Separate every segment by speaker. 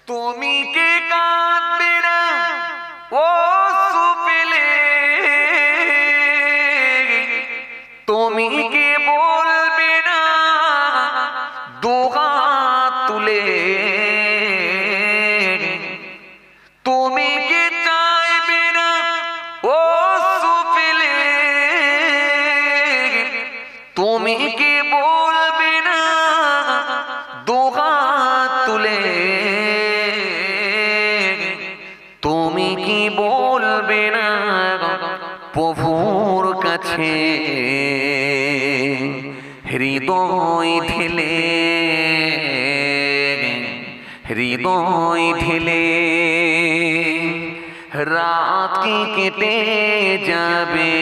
Speaker 1: তুমি কি কাঁদবে না ও সুপিলে, তুমি কি বলবে না দুহাত তুলে, তুমি কি চাইবে না ও সুপিলে, তুমি কি বলবে না দুহাত তুলে, তুমি কি বলবে না প্রভুর কাছে হৃদয় ঢেলে, হৃদয় ঢেলে রাত কি কেটে যাবে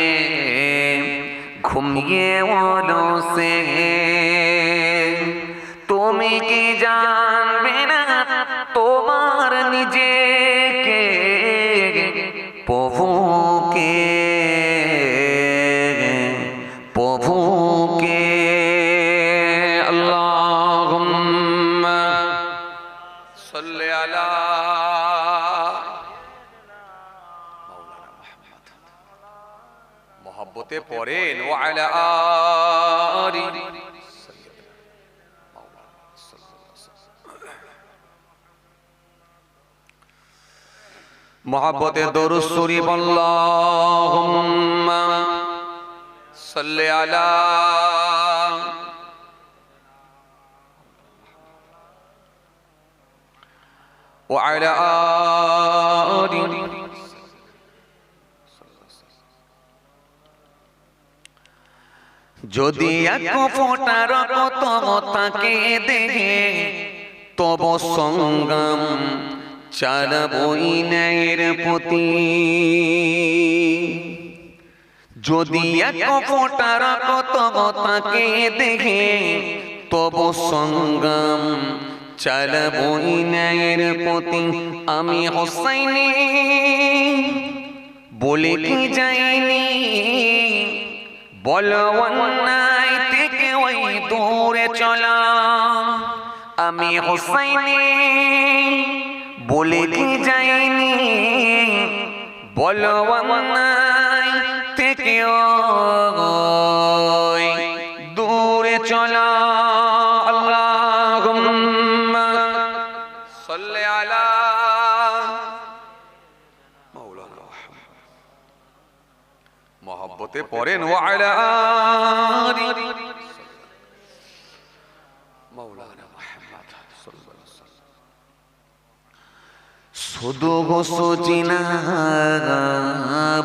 Speaker 1: ঘুমিয়ে অলসে, তুমি কি জানবে না তোমার নিজেকে প্রভুকে, প্রভুকে। আল্লাহুম্মা সাল্লি আলা মাওলানা মুহাম্মদ। মহব্বতে পড়েন ওয়া আলা আলি मोहब्बत दुरूद शरीफ अल्लाहुम्मा सल्ली अला व अला आलि। যদি এক ফোঁটার কত তাকে দেখে তব সংগ্রাম চালাবই ন্যায়ের প্রতি, যদি এক ফোঁটার কত তাকে দেখে তব সংগ্রাম চালাবই ন্যায়ের প্রতি। আমি হোসাইনি বলে কি যাইনি, বলো অন্যায় থেকে ওই দূরে চলা। আমি হোসাইনি বলে কি যাইনি, বলো অন্যায় থেকে ওই দূরে চলা। আল্লাহুম্মা সাল্লি আলা মাওলানা মুহাম্মদ। মহব্বতে পড়েন ওয়া আলা আলি মাওলানা মুহাম্মদ সাল্লাল্লাহু আলাইহি ওয়াসাল্লাম। শুধু গোসচিনা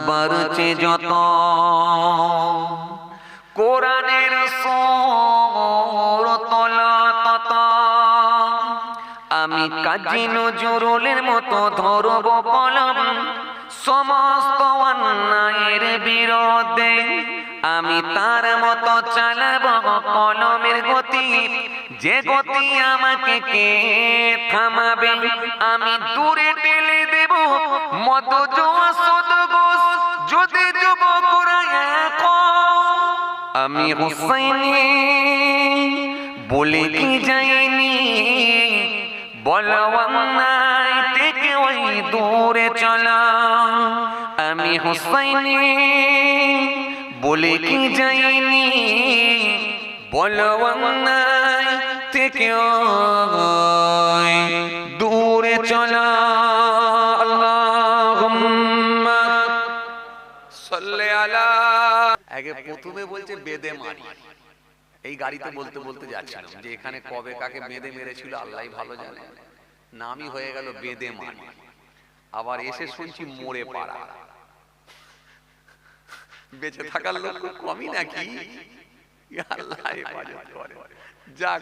Speaker 1: বাড়ছে যত কোরআনের সুর তলা তত, আমি কাজী নজরুলের মতো ধরব কলম সমস্ত অন্যায়ের বিরুদ্ধে। আমি তার মতো চালাব কলমের গতি, যে গতি আমাকে কে থামাবে। আমি দূরে ঠেলে দেব মদ জুয়া সুদ ঘুষ যদি যুবকরা এক। আমি হোসাইনি বলে কি যাইনি, বলো অন্যায় থেকে ওই দূরে চলা। আমি হোসাইনি বলে কি যাইনি, বলো অন্যায় থেকে ওই দূরে চলা। আল্লাহুম্মা সাল্লি আলা। আগে প্রথমে বলছে বেদে মারি, এই গাড়িতে বলতে বলতে যাচ্ছিলাম যে এখানে কবে কাকে বেঁধে মেরেছিল আল্লাহই ভালো জানে, নামই হয়ে গেল বেদে মারি। আবার এসে শুনছি মোড়ে পাড়া। বেঁচে থাকার লোক কমই নাকি? আল্লাহ হেফাজত করে। যাক,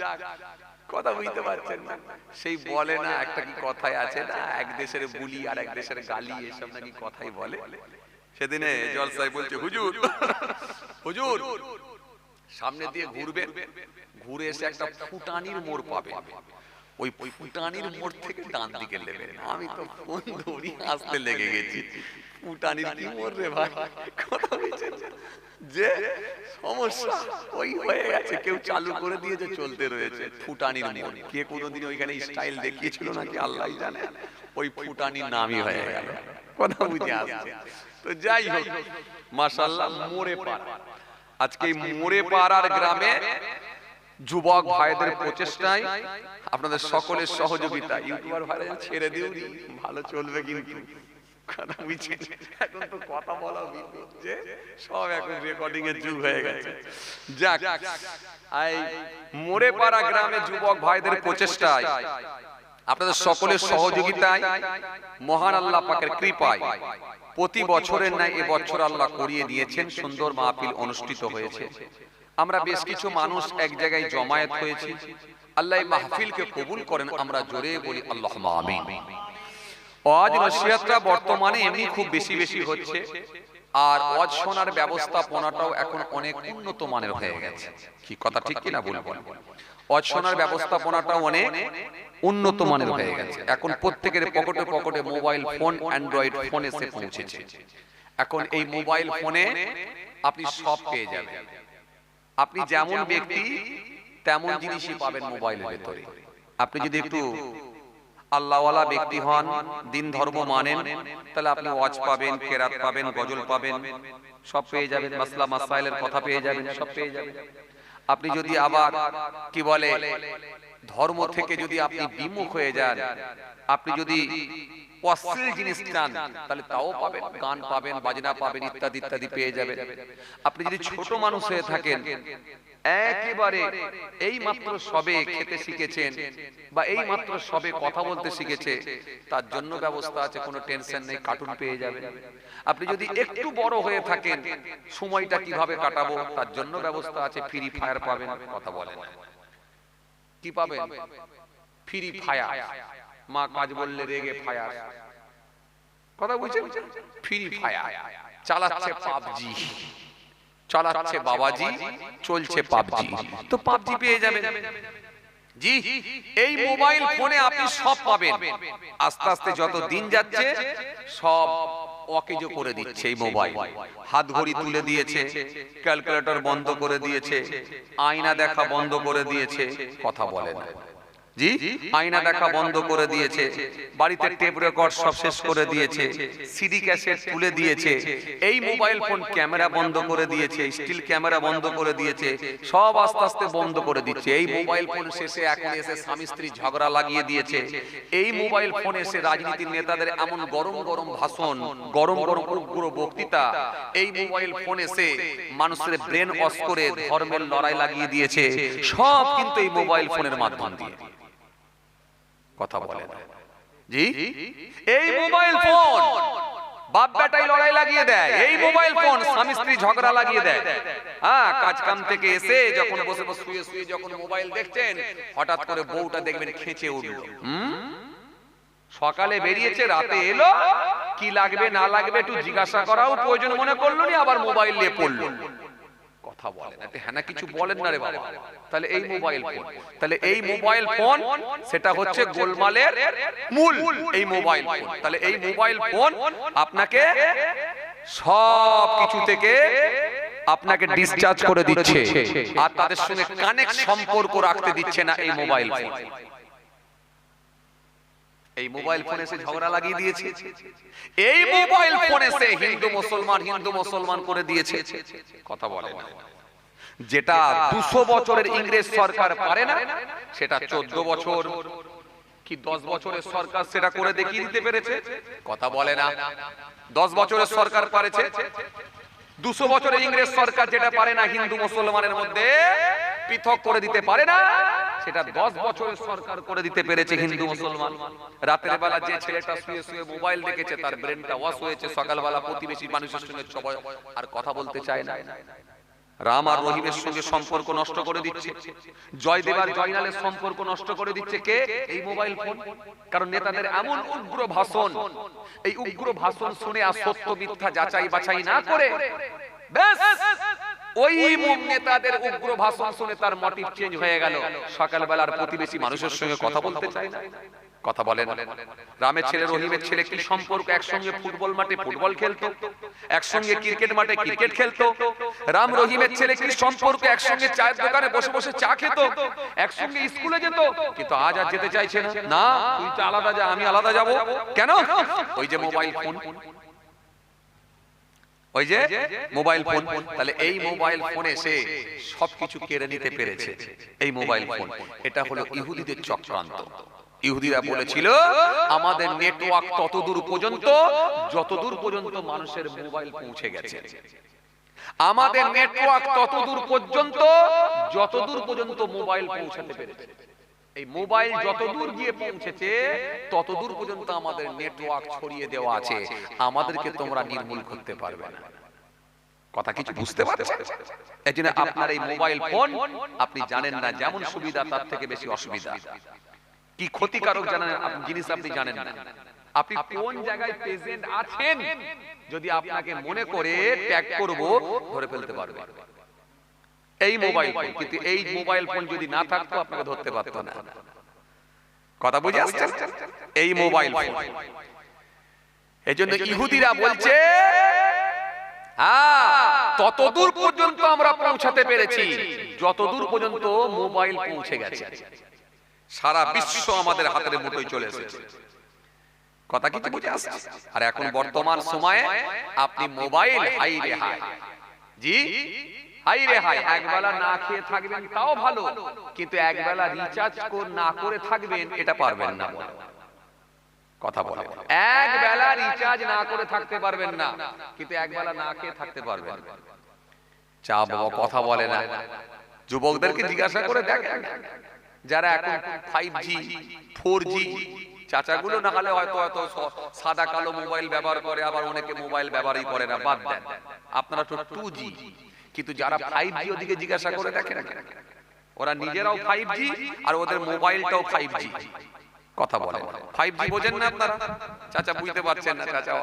Speaker 1: কথা বুঝতে পারছেন না? সেই বলে না একটা কি কথাই আছে না, এক দেশের বুলি আর এক দেশের গালি, এসব নাকি কথাই বলে। সেদিনে জলসায় বলছে হুজুর হুজুর সামনে দিয়ে ঘুরবেন, ঘুরে এসে একটা ফুটানির মোড় পাবে, ওই ফুটানির মোড় থেকে ডান দিকে নেবেন। আমি তো ফোন ধরি আসতে লেগে গেছি, ফুটানির কি মোড় রে ভাই, কথা বলছেন যে সমস্যা ওই হয়ে গেছে, কেউ চালু করে দিয়েছে, চলতে রয়েছে ফুটানির মোড়। কে কোনোদিন ওইখানে স্টাইল দেখিয়েছিল নাকি আল্লাহ জানে, ওই ফুটানির নামই হয়ে গেল, কথা বুঝে আসছে। তো যাই হোক মাশাআল্লাহ, মোড়ে পাড়া, আজকে মোড়ে পাড়ার গ্রামে যুবক ভাইদের প্রচেষ্টায়, আপনাদের সকলের সহযোগিতা, ইউটিউবার ভাইরা ছেড়ে দিও, ভালো চলবে কিন্তু, কথা বুঝছেন। এখন তো কথা বলা যে সব এখন রেকর্ডিং এর যুগ হয়ে গেছে। যাক, এই মোড়ে পাড়া গ্রামে যুবক ভাইদের প্রচেষ্টায়, আপনাদের সকলের সহযোগিতায়, মহান আল্লাহ পাকের কৃপায় প্রতি বছরের ন্যায় এবছর আল্লাহ করিয়ে দিয়েছেন, সুন্দর মাহফিল অনুষ্ঠিত হয়েছে। আমরা বেশ কিছু মানুষ এক জায়গায় জমায়েত হয়েছি। আল্লাহ এই মাহফিলকে কবুল করেন, আমরা জোরে বলি আল্লাহুম্মা আমিন। ওয়াজ নসিহতটা বর্তমানে এমনি খুব বেশি বেশি হচ্ছে, আর ওয়াজ শোনার ব্যবস্থাপনাটাও এখন অনেক উন্নত মানের হয়ে গেছে। কি কথা ঠিক কিনা বলবেন? ওয়াজ শোনার ব্যবস্থাপনাটাও অনেক উন্নত মানের হয়ে গেছে। এখন প্রত্যেকের পকেটে পকেটে মোবাইল ফোন, অ্যান্ড্রয়েড ফোন এসে পৌঁছেছে। এখন এই মোবাইল ফোনে আপনি সব পেয়ে যাবেন, আপনি যেমন ব্যক্তি তেমন জিনিসই পাবেন মোবাইলের ভেতরে। আপনি যদি একটু আল্লাহওয়ালা ব্যক্তি হন, দিন ধর্ম মানেন, তাহলে আপনি ওয়াজ পাবেন, কেরাত পাবেন, গজল পাবেন, সব পেয়ে যাবেন, মাসলা মাসাইলের কথা পেয়ে যাবেন, সব পেয়ে যাবেন। আপনি যদি আবার কি বলে ধর্ম থেকে যদি আপনি বিমুখ হয়ে যান, আপনি যদি অশ্লীল জিনিস চান, তাহলে তাও পাবেন, গান পাবেন, বাজনা পাবেন, ইত্যাদি ইত্যাদি পেয়ে যাবেন। আপনি যদি ছোট মানুষ হয়ে থাকেন, একেবারে এই মাত্র সবে খেতে শিখেছেন বা এই মাত্র সবে কথা বলতে শিখেছে, তার জন্য ব্যবস্থা আছে, কোনো টেনশন নেই, কার্টুন পেয়ে যাবেন। আপনি যদি একটু বড় হয়ে থাকেন, সময়টা কিভাবে কাটাবো তার জন্য ব্যবস্থা আছে, ফ্রি ফায়ার পাবেন, কথা বলেন কি পাবেন, ফ্রি ফায়ার, মা কাজ বললে রেগে ফায়ার, কথা বুঝছেন, ফ্রি ফায়ার চালাচ্ছে পাবজি, চালাচ্ছে বাবাজি, চলছে পাবজি, তো পাবজি পেয়ে যাবেন। জি, এই মোবাইল ফোনে আপনি সব পাবেন। আস্তে আস্তে যত দিন যাচ্ছে সব অকেজো করে দিচ্ছে এই মোবাইল। হাত ঘড়ি তুলে দিয়েছে, ক্যালকুলেটর বন্ধ করে দিয়েছে, আয়না দেখা বন্ধ করে দিয়েছে, কথা বলে না জি, আয়না দেখা বন্ধ করে দিয়েছে, বাড়িতে টেপ রেকর্ড সব শেষ করে দিয়েছে, সিডি ক্যাসেট তুলে দিয়েছে, এই মোবাইল ফোন ক্যামেরা বন্ধ করে দিয়েছে, স্টিল ক্যামেরা বন্ধ করে দিয়েছে, সব আস্তে আস্তে বন্ধ করে দিচ্ছে। এই মোবাইল ফোন শেষে এখন এসে স্বামী স্ত্রী ঝগড়া লাগিয়ে দিয়েছে। এই মোবাইল ফোন এসে রাজনীতির নেতাদের এমন গরম গরম ভাষণ, গরম গরম উগ্র বক্তৃতা, এই মোবাইল ফোন এসে মানুষের ব্রেন ওয়াশ করে ধর্মের লড়াই লাগিয়ে দিয়েছে, সব কিন্তু এই মোবাইল ফোনের মাধ্যম দিয়ে, কথা বলে না জি। এই মোবাইল ফোন বাপ বেটাই লড়াই লাগিয়ে দেয়, এই মোবাইল ফোন স্বামী স্ত্রী ঝগড়া লাগিয়ে দেয়। হ্যাঁ, কাজ কাম থেকে এসে যখন বসে বসে শুয়ে শুয়ে যখন মোবাইল দেখছেন, হঠাৎ করে বউটা দেখবেন খেঁচে উঠলো, সকালে বেরিয়েছে, রাতে এলো, কি লাগবে না লাগবে একটু জিজ্ঞাসা করাও প্রয়োজন মনে করলো না, আবার মোবাইল নিয়ে পড়লো, কথা বলেন, হ্যাঁ না কিছু বলেন না রে বাবা। তাহলে এই মোবাইল ফোন, তাহলে এই মোবাইল ফোন সেটা হচ্ছে গোলমালের মূল, এই মোবাইল ফোন। তাহলে এই মোবাইল ফোন আপনাকে সব কিছু থেকে আপনাকে ডিসচার্জ করে দিচ্ছে, আর তাদের সঙ্গে কানেক্ট সম্পর্ক রাখতে দিচ্ছে না এই মোবাইল ফোন। এই মোবাইল ফোনে এসে ঝগড়া লাগিয়ে দিয়েছে, এই মোবাইল ফোনে এসে হিন্দু মুসলমান করে দিয়েছে, কথা বলে না। যেটা 200 বছরের ইংরেজ সরকার পারে না, সেটা 14 বছর কি 10 বছরের সরকার সেটা করে দেখিয়ে দিতে পেরেছে, কথা বলে না। 10 বছরের সরকার পারেছে, 200 বছরের ইংরেজ সরকার যেটা পারে না হিন্দু মুসলমানের মধ্যে পৃথক করে দিতে পারে না, সেটা 10 বছরের সরকার করে দিতে পেরেছে হিন্দু মুসলমান। রাতের বেলা যে ছেলেটা শুয়ে শুয়ে মোবাইল দেখেছে, তার ব্রেনটা ওয়াশ হয়েছে, সকালবেলা প্রতিবেশী মানুষের সঙ্গে সবাই আর কথা বলতে চায় না, রাম আর রহিমের সঙ্গে সম্পর্ক নষ্ট করে দিচ্ছে, জয়দেব আর জয়নালের সম্পর্ক নষ্ট করে দিচ্ছে কে, এই মোবাইল ফোন। কারণ নেতাদের এমন উগ্র ভাষণ, এই উগ্র ভাষণ শুনে আর সত্য মিথ্যা যাচাই বাছাই না করে ব্যাস ওই নেতাদের উগ্র ভাষণ শুনে তার মোটিভ চেঞ্জ হয়ে গেল, সকালবেলার প্রতিবেশী মানুষের সঙ্গে কথা বলতে চায় না, কথা বলে না। রামের ছেলে রহিমের ছেলে কি সম্পর্ক, একসঙ্গে ফুটবল মাঠে ফুটবল খেলতো, একসঙ্গে ক্রিকেট মাঠে ক্রিকেট খেলতো। রাম রহিমের ছেলে কি সম্পর্ক, একসঙ্গে চায়ের দোকানে বসে বসে চা খেত, একসঙ্গে স্কুলে যেত। কিন্তু আজ আর যেতে চাইছে না, না তুই তো আলাদা যা, আমি আলাদা যাব। কেন? ওই যে মোবাইল ফোন, ওই যে মোবাইল ফোন। তাহলে এই মোবাইল ফোনে সে সবকিছু কেড়ে নিতে পেরেছে, এই মোবাইল ফোন। এটা হলো ইহুদিদের চক্রান্ত। ইহুদিরা বলেছিল আমাদের নেটওয়ার্ক ততদূর পর্যন্ত যতদূর পর্যন্ত মানুষের মোবাইল পৌঁছে গেছে, আমাদের নেটওয়ার্ক ততদূর পর্যন্ত যতদূর পর্যন্ত মোবাইল পৌঁছাতে পেরেছে। এই মোবাইল যতদূর গিয়ে পৌঁছেছে ততদূর পর্যন্ত আমাদের নেটওয়ার্ক ছড়িয়ে দেওয়া আছে, আমাদেরকে তোমরা নির্মূল করতে পারবে না। কথা কিছু বুঝতে পারছেন? এজন্য আপনার এই মোবাইল ফোন আপনি জানেন না, যেমন সুবিধা তার থেকে বেশি অসুবিধা। কি ক্ষতিকারক জানেন জিনিস আপনি জানেন না। আপনি কোন জায়গায় প্রেজেন্ট আছেন যদি আপনাকে মনে করে ট্যাগ করব, ধরে ফেলতে পারবে এই মোবাইল ফোন। কিন্তু এই মোবাইল ফোন যদি না থাকতো আপনাকে ধরতে পারতো না। কথা বুঝে আসছেন? এই মোবাইল ফোন। এজন্য ইহুদিরা বলছে ততদূর পর্যন্ত আমরা পৌঁছাতে পেরেছি যতদূর পর্যন্ত মোবাইল পৌঁছে গেছে। সারা বিশ্ব আমাদের হাতের মুঠোয় চলে এসেছে। কথা কিছু বুঝে আসছে? আর এখন বর্তমান সময়ে আপনি মোবাইল হাই রে হাই, জি হাই রে হাই, একবেলা না খেয়ে থাকবেন তাও ভালো, কিন্তু একবেলা রিচার্জ না করে থাকবেন এটা পারবেন না। কথা বলে একবেলা রিচার্জ না করে থাকতে পারবেন না, কিন্তু একবেলা না খেয়ে থাকতে পারবেন। চা বাবা কথা বলে না। যুবকদেরকে জিজ্ঞাসা করে দেখেন, যারা এখন 5G 4G, চাচাগুলো না হলে হয়তো সাদা কালো মোবাইল ব্যবহার করে, আবার অনেকে মোবাইল ব্যবহারই করে না, বাদ দেন। আপনারা তো 2G, কিন্তু যারা 5G ওদিকে জিজ্ঞাসা করে দেখেন, ওরা নিজেরাও 5G আর ওদের মোবাইলটাও 5G। কথা বলে 5G বোঝেন না আপনারা? চাচা বুঝতে পারছেন না? চাচা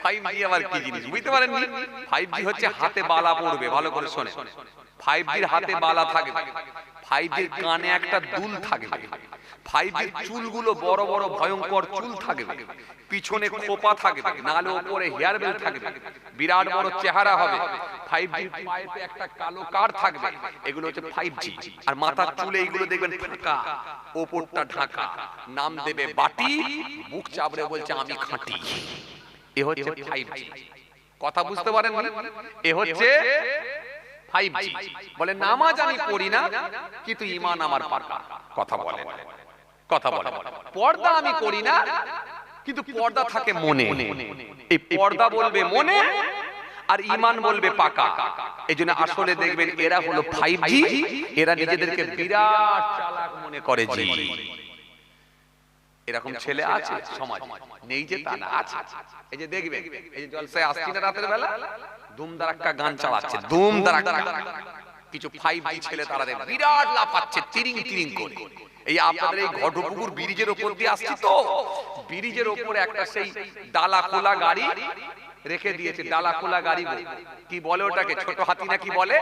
Speaker 1: 5G আবার কি জিনিস বুঝতে পারেননি? 5G হচ্ছে হাতে বালা পড়বে, ভালো করে শোনে। 5Gর হাতে বালা থাকবে, 5Gর কানে একটা দুল থাকবে, 5Gর চুলগুলো বড় বড় ভয়ঙ্কর চুল থাকবে, পিছনে খোপা থাকবে, নালে উপরে হেয়ার বেল থাকবে, বিরাট বড় চেহারা হবে। 5Gর পায়েতে একটা কালো কার থাকবে। এগুলো হচ্ছে 5G। আর মাথার চুলে এইগুলো দেখবেন ফাঁকা, ওপরটা ঢাকা, নাম দেবে বাটি, মুখ চাবড়ে বলছে আমি খাঁটি। এ হচ্ছে 5G। কথা বুঝতে পারেন? এ হচ্ছে 5G। বলে নামাজ আমি পড়ি না, কিন্তু ঈমান আমার পাকা। কথা বলে, কথা বলে পর্দা আমি করি না, কিন্তু পর্দা থাকে মনে। এই পর্দা বলবে মনে আর ঈমান বলবে পাকা। এইজন্য আসলে দেখবেন এরা হলো 5G। এরা নিজেদেরকে বিরাট চালাক মনে করে। জি, এরকম ছেলে আছে সমাজ, নেই যে তা না, আছে। এই যে দেখবেন, এই যে জলসায় আসছি না রাতের বেলা, দুম দারাক্কা গান চালাচ্ছে, দুম দারাক্কা। কিছু 5G ছেলে তারা দেখবেন বিরাট লাফাচ্ছে তিরিং তিরিং করে। এই আপনাদের এই ঘটপুকুর ব্রিজের উপর দিয়ে আসছি তো, ব্রিজের উপরে একটা সেই ডালা খোলা গাড়ি রেখে দিয়েছে। ডালা খোলা গাড়ি কি বলে ওটাকে? ছোট হাতি নাকি বলে?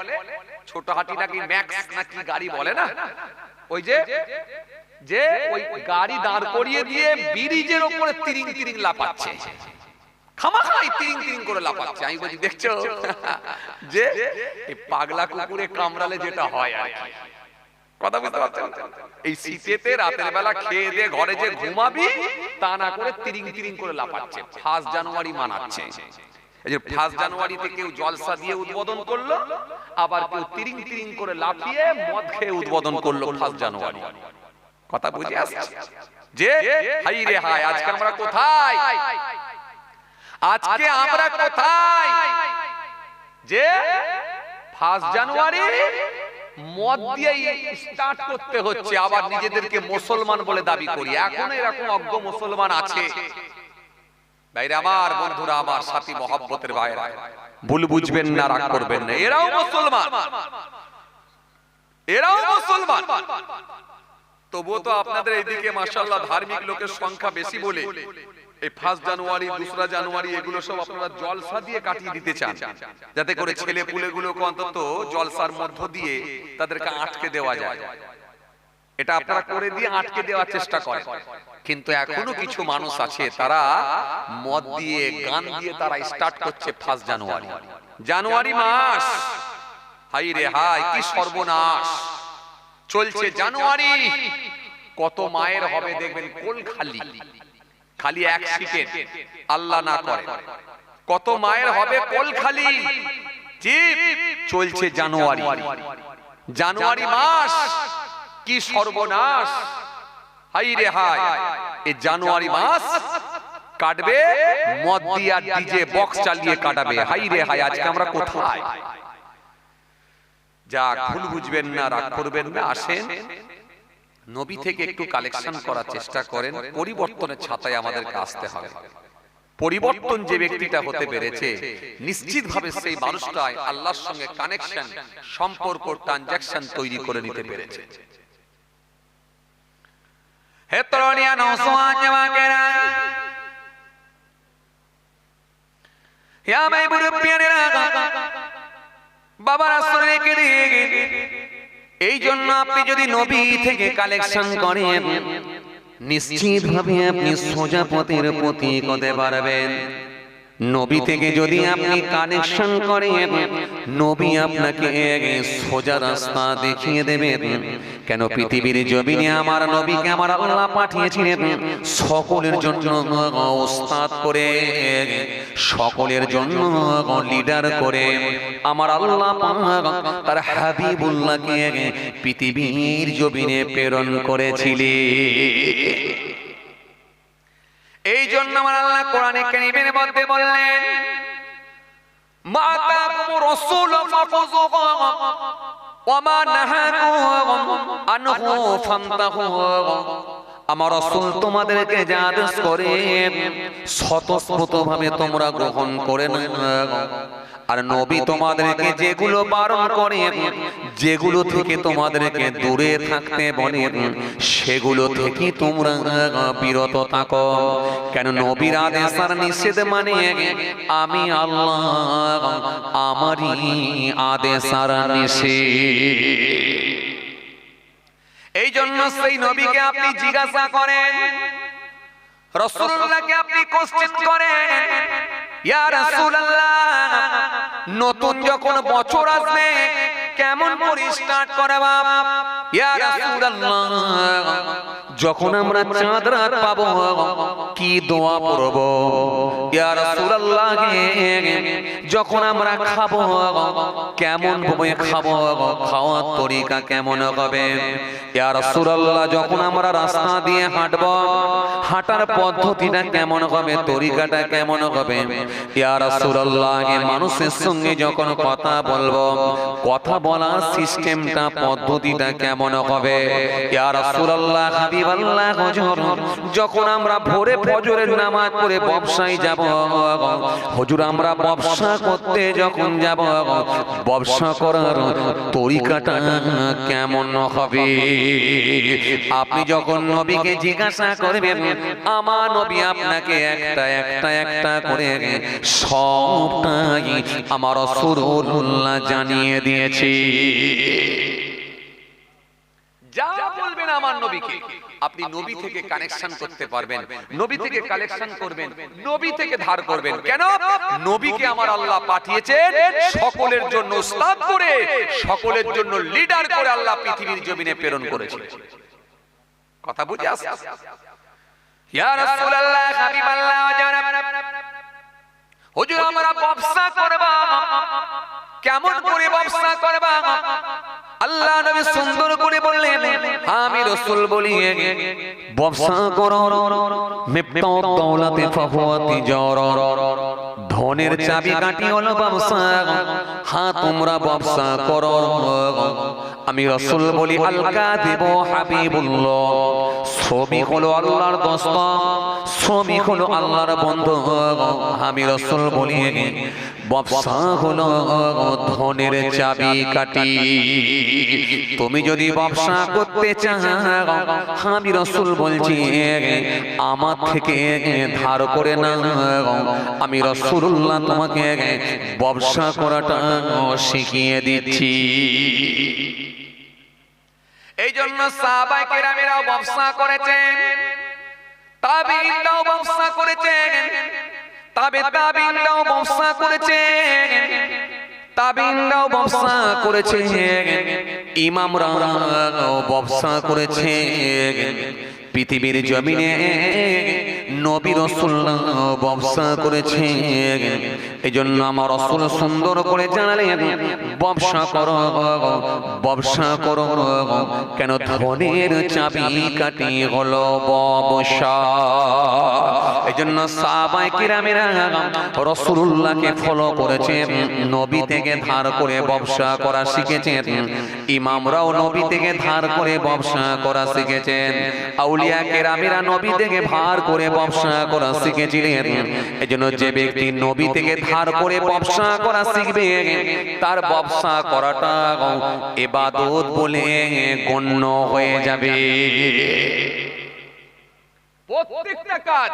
Speaker 1: ছোট হাতি নাকি ম্যাক্স নাকি গাড়ি বলে না? ওই যে যে ওই গাড়ি দাঁড় করিয়ে দিয়ে ব্রিজের উপরে তিরিং তিরিং লাফাচ্ছে, খামাখাই তিরিং তিরিং করে লাফাচ্ছে। আমি বলছি দেখছো যে এই পাগলা কুকুরে কামড়ালে যেটা হয় আর কি। কথা বুঝতে পারছেন? এই শীতেতে রাতের বেলা খেয়ে দিয়ে ঘরে যে ঘুমাবি তা না করে তিরিং তিরিং করে লাফাচ্ছে। 1 জানুয়ারি মানাচ্ছে। এই যে 1 জানুয়ারিতে কেউ জলসা দিয়ে উদ্বোধন করলো, আবার কেউ তিরিং তিরিং করে লাফিয়ে মদ খেয়ে উদ্বোধন করলো 1 জানুয়ারি। কথা বুঝে আসছে? যে হাই রে হাই, আজকে আমরা কোথায়? আজকে আমরা কোথায়? যে 1 জানুয়ারি মদ দিয়ে স্টার্ট করতে হচ্ছে, আবার নিজেদেরকে মুসলমান বলে দাবি করি। এখন এরকম অজ্ঞ মুসলমান আছে। ভাইরা আমার, বন্ধুরা আমার, সাথী মহব্বতের ভাইরা, ভুল বুঝবেন না, রাগ করবেন না, এরাও মুসলমান, এরাও মুসলমান। তবুও তো আপনাদের এইদিকে মাশাআল্লাহ ধার্মিক লোকের সংখ্যা বেশি বলে এই 1 জানুয়ারি 2 জানুয়ারি এগুলো সব আপনারা জলসা দিয়ে কাটিয়ে দিতে চান, যাতে করে ছেলে পুলেগুলোকে অন্তত জলসার মধ্য দিয়ে তাদেরকে আটকে দেওয়া যায়। এটা আপনারা করে দিয়ে আটকে দেওয়ার চেষ্টা করেন। কিন্তু এখনো কিছু মানুষ আছে তারা মদ দিয়ে গান দিয়ে তারা স্টার্ট করছে 1 জানুয়ারি। জানুয়ারি মাস, হাই রে হাই কি সর্বনাশ চলছে জানুয়ারি। কত মায়ের হবে দেখবেন কোল খালি, খালি এক সেকেন্ড, আল্লাহ না করে কত মায়ের হবে কোল খালি। জি, চলছে জানুয়ারি, জানুয়ারি মাস কি সর্বনাশ, হাই রে হাই। এই জানুয়ারি মাস কাটবে মদ দিয়ে আর ডিজে বক্স চালিয়ে কাটাবে, হাই রে হাই। আজকে আমরা কোথায়? যা ভুল বুঝবেন না, রাগ করবেন না, আসেন নবী থেকে একটু কালেকশন করার চেষ্টা করেন। পরিবর্তনের ছাতায় আমাদেরকে আসতে হবে। পরিবর্তন যে ব্যক্তিটা হতে পেরেছে নিশ্চিতভাবে সেই মানুষটাই আল্লাহর সঙ্গে কানেকশন, সম্পর্ক, ট্রানজাকশন তৈরি করে নিতে পেরেছে। হে তরুণিয়া নওজওয়ানেরা, ইয়া ভাই বুড়িয়ানেরা, বাবার আসরে কে দিয়ে গেলে এই জন্য আপনি যদি নবী থেকে কালেকশন করেন নিশ্চিতভাবে আপনি সোজা পথের পথিক হতে পারবেন। নবী থেকে যদি আপনি কানেকশন করেন নবী আপনাকে সোজা রাস্তা দেখিয়ে দেবেন। কেন পৃথিবীর জমিনে আমার নবীকে আমার আল্লাহ পাঠিয়েছিলেন সকলের জন্য ওস্তাদ করে, সকলের জন্য লিডার করে। আমার আল্লাহ তার হাবিবুল্লাহকে পৃথিবীর জমিনে প্রেরণ করেছিলেন। এই জন্য আমার আল্লাহ কোরআনে কারীমের মধ্যে বললেন, মা আতাকুমুর রাসূল ফাখুযুহু ওয়া মা নাহাকুম আনহু ফান্তাহু। আমার রাসূল তোমাদেরকে যা আদেশ করেন স্বতঃস্ফূর্তভাবে তোমরা গ্রহণ করে নাও, আর নবী তোমাদেরকে যেগুলো বারণ করেন, যেগুলো থেকে তোমাদেরকে দূরে থাকতে বলেন, সেগুলো থেকে তোমরা বিরত থাকো। কেন নবীর আদেশ আর নিষেধ মানে আমি আল্লাহ আমারই আদেশ আর নিষেধ। এই জন্য সেই নবীকে আপনি জিজ্ঞাসা করেন, রাসূলুল্লাহকে আপনি কোশ্চেন করেন, ইয়া রাসূলুল্লাহ নতুন যখন বছর আসবে কেমন করে স্টার্ট করবা? ইয়া রাসূলুল্লাহ যখন আমরা চাঁদ রাত পাবো কি দোয়া পড়ব? ইয়া রাসূলুল্লাহ যখন আমরা খাবো কেমন ভাবে খাবো, খাওয়ার তরিকা কেমন হবে? ইয়া রাসূলুল্লাহ যখন আমরা রাস্তা দিয়ে হাঁটবো হাঁটার পদ্ধতিটা কেমন হবে, তরিকাটা কেমন হবে? ইয়া রাসূলুল্লাহ মানুষের সঙ্গে যখন কথা বলবো কথা বলার সিস্টেমটা পদ্ধতিটা কেমন হবে? ইয়া রাসূলুল্লাহ হাবিবাল্লাহ হুজুর যখন আমরা ভোরে ফজরের নামাজ পড়ে ব্যবসায় যাব, হুজুর আমরা ব্যবসা করতে যখন যাব ব্যবসা করার তরিকাটা কেমন হবে? আপনি যখন নবীকে জিজ্ঞাসা করবেন আমার নবী আপনাকে একটা একটা একটা করে সবটাই আমার রাসূলুল্লাহ জানিয়ে দিয়েছে। যা বলবেন আমার নবীকে আপনি নবী থেকে কানেকশন করতে পারবেন, নবী থেকে কালেকশন করবেন, নবী থেকে ধার করবেন। কেন? নবীকে আমার আল্লাহ পাঠিয়েছেন সকলের জন্য উস্তাদ করে, সকলের জন্য লিডার করে আল্লাহ পৃথিবীর জমিনে প্রেরণ করেছেন। কথা বুঝে আসছে? ইয়া রাসূলুল্লাহ হাবিবাল্লাহ ওয়া হুজুর আমরা ব্যবসা করব, কেমন করে ব্যবসা করব? আল্লাহ নবী সুন্দর করে বললেন আমি রাসূল বলি ব্যবসা করো মিফতাউ দাওলাতি ফাহুয়া তিজারা, ধনের চাবিকাঠি হলো ব্যবসা। হ্যাঁ তোমরা ব্যবসা করো। আমি রাসূল বলি আল কাযিবু হাবিবুল্লাহ,
Speaker 2: শ্রমিক হলো আল্লাহর দোস্ত, শ্রমিক হলো আল্লাহর বন্ধু। আমি রাসূল বলি ব্যবসা হলো ধনের চাবিকাঠি। তুমি যদি ব্যবসা করতে চাও, আমি রাসূল বলছি আমার থেকে ধার করে না। আমি রাসূলুল্লাহ তোমাকে ব্যবসা করাটা শিখিয়ে দিচ্ছি।
Speaker 1: এই জন্য সাহাবায়ে কেরামেরাও ব্যবসা করেছেন, তাবিঈনরাও ব্যবসা করেছেন, তাবিঈনরাও ব্যবসা করেছেন, তাবিঈনরাও ব্যবসা করেছেন,
Speaker 2: ইমামরাও ব্যবসা করেছেন। পৃথিবীর জমিনে নবী রাসূলুল্লাহ ব্যবসা করেছেন। এই জন্য আমার রাসূল সুন্দর করে জানালেন ব্যবসা করো, ব্যবসা করো। কেন? ধনের চাবিকাঠি হলো ব্যবসা। এই জন্য সাহাবায়ে কিরামেরা রাসূলুল্লাহকে ফলো করেছেন, নবী থেকে ধার করে ব্যবসা করা শিখেছেন। ইমামরাও নবী থেকে ধার করে ব্যবসা করা শিখেছেন। আউলিয়া কেরামেরা নবী থেকে ধার করে ব্যবসা করা শিখেছিলেন। এজন্য যে ব্যক্তি নবী থেকে ধার করে ব্যবসা করা শিখবে, তার ব্যবসা করাটা ইবাদত বলে গণ্য হয়ে যাবে।
Speaker 1: প্রত্যেকটা কাজ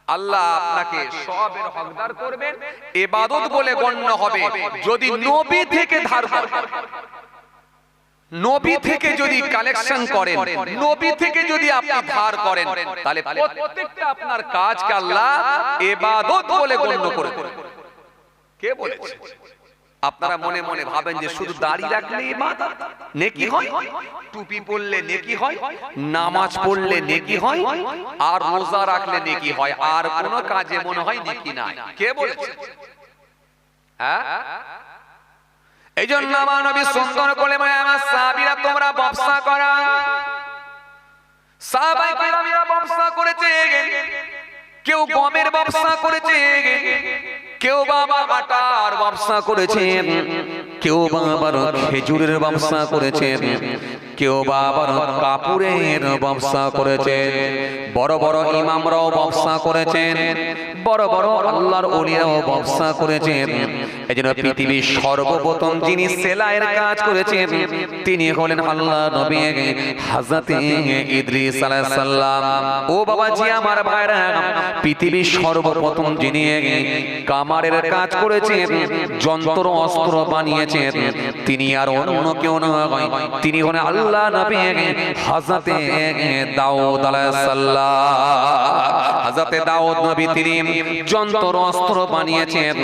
Speaker 1: আল্লাহ আপনাকে সওয়াবের হকদার করবেন, ইবাদত বলে গণ্য হবে যদি নবী থেকে ধার করেন, নবী থেকে যদি কালেকশন করেন, নবী থেকে যদি আপনি ধার করেন, তাহলে প্রত্যেকটা আপনার কাজকে আল্লাহ ইবাদত বলে গণ্য করবেন। কে বলেছে? আপনারা মনে মনে ভাবেন যে শুধু দাড়ি রাখলে ইবাদত নেকি হয়, টুপি পরলে নেকি হয়, নামাজ পড়লে নেকি হয়, আর রোজা রাখলে নেকি হয়, আর কোন কাজে মনে হয় নেকি নাই। কে বলেছে? হ্যাঁ, এই জন্য আমার নবী সুন্দর করে বলে, আমার সাহাবীরা তোমরা ব্যবসা করো। সাহাবায়ে কেরামেরা ব্যবসা করেছে, কেউ গমের ব্যবসা করেছে, কেউ বাবা আটার ব্যবসা করেছেন,
Speaker 2: কেউ বাবার খেজুরের ব্যবসা করেছেন, কেউ বাবার কাপড়ের ব্যবসা করেছেন। বড় বড় ইমামরাও ব্যবসা করেছেন, বড় বড় আল্লাহর ওলিরাও ব্যবসা করেছেন। এজন্য পৃথিবীর সর্বপ্রথম যিনি সেলাইয়ের কাজ করেছেন তিনি হলেন আল্লাহর নবী হযরত ইদ্রিস আলাইহিস সালাম। ও বাবাজি আমার ভাইরা, পৃথিবীর সর্বপ্রথম যিনি কামারের কাজ করেছেন, যন্ত্র অস্ত্র বানিয়েছেন, তিনি আর অন্য কেউ নয়, তিনি হলেন আল্লাহর নবী হযরত দাউদ আলাইহিস সালাম। হযরত দাউদ নবী তিনি যন্ত্র অস্ত্র বানিয়েছেন।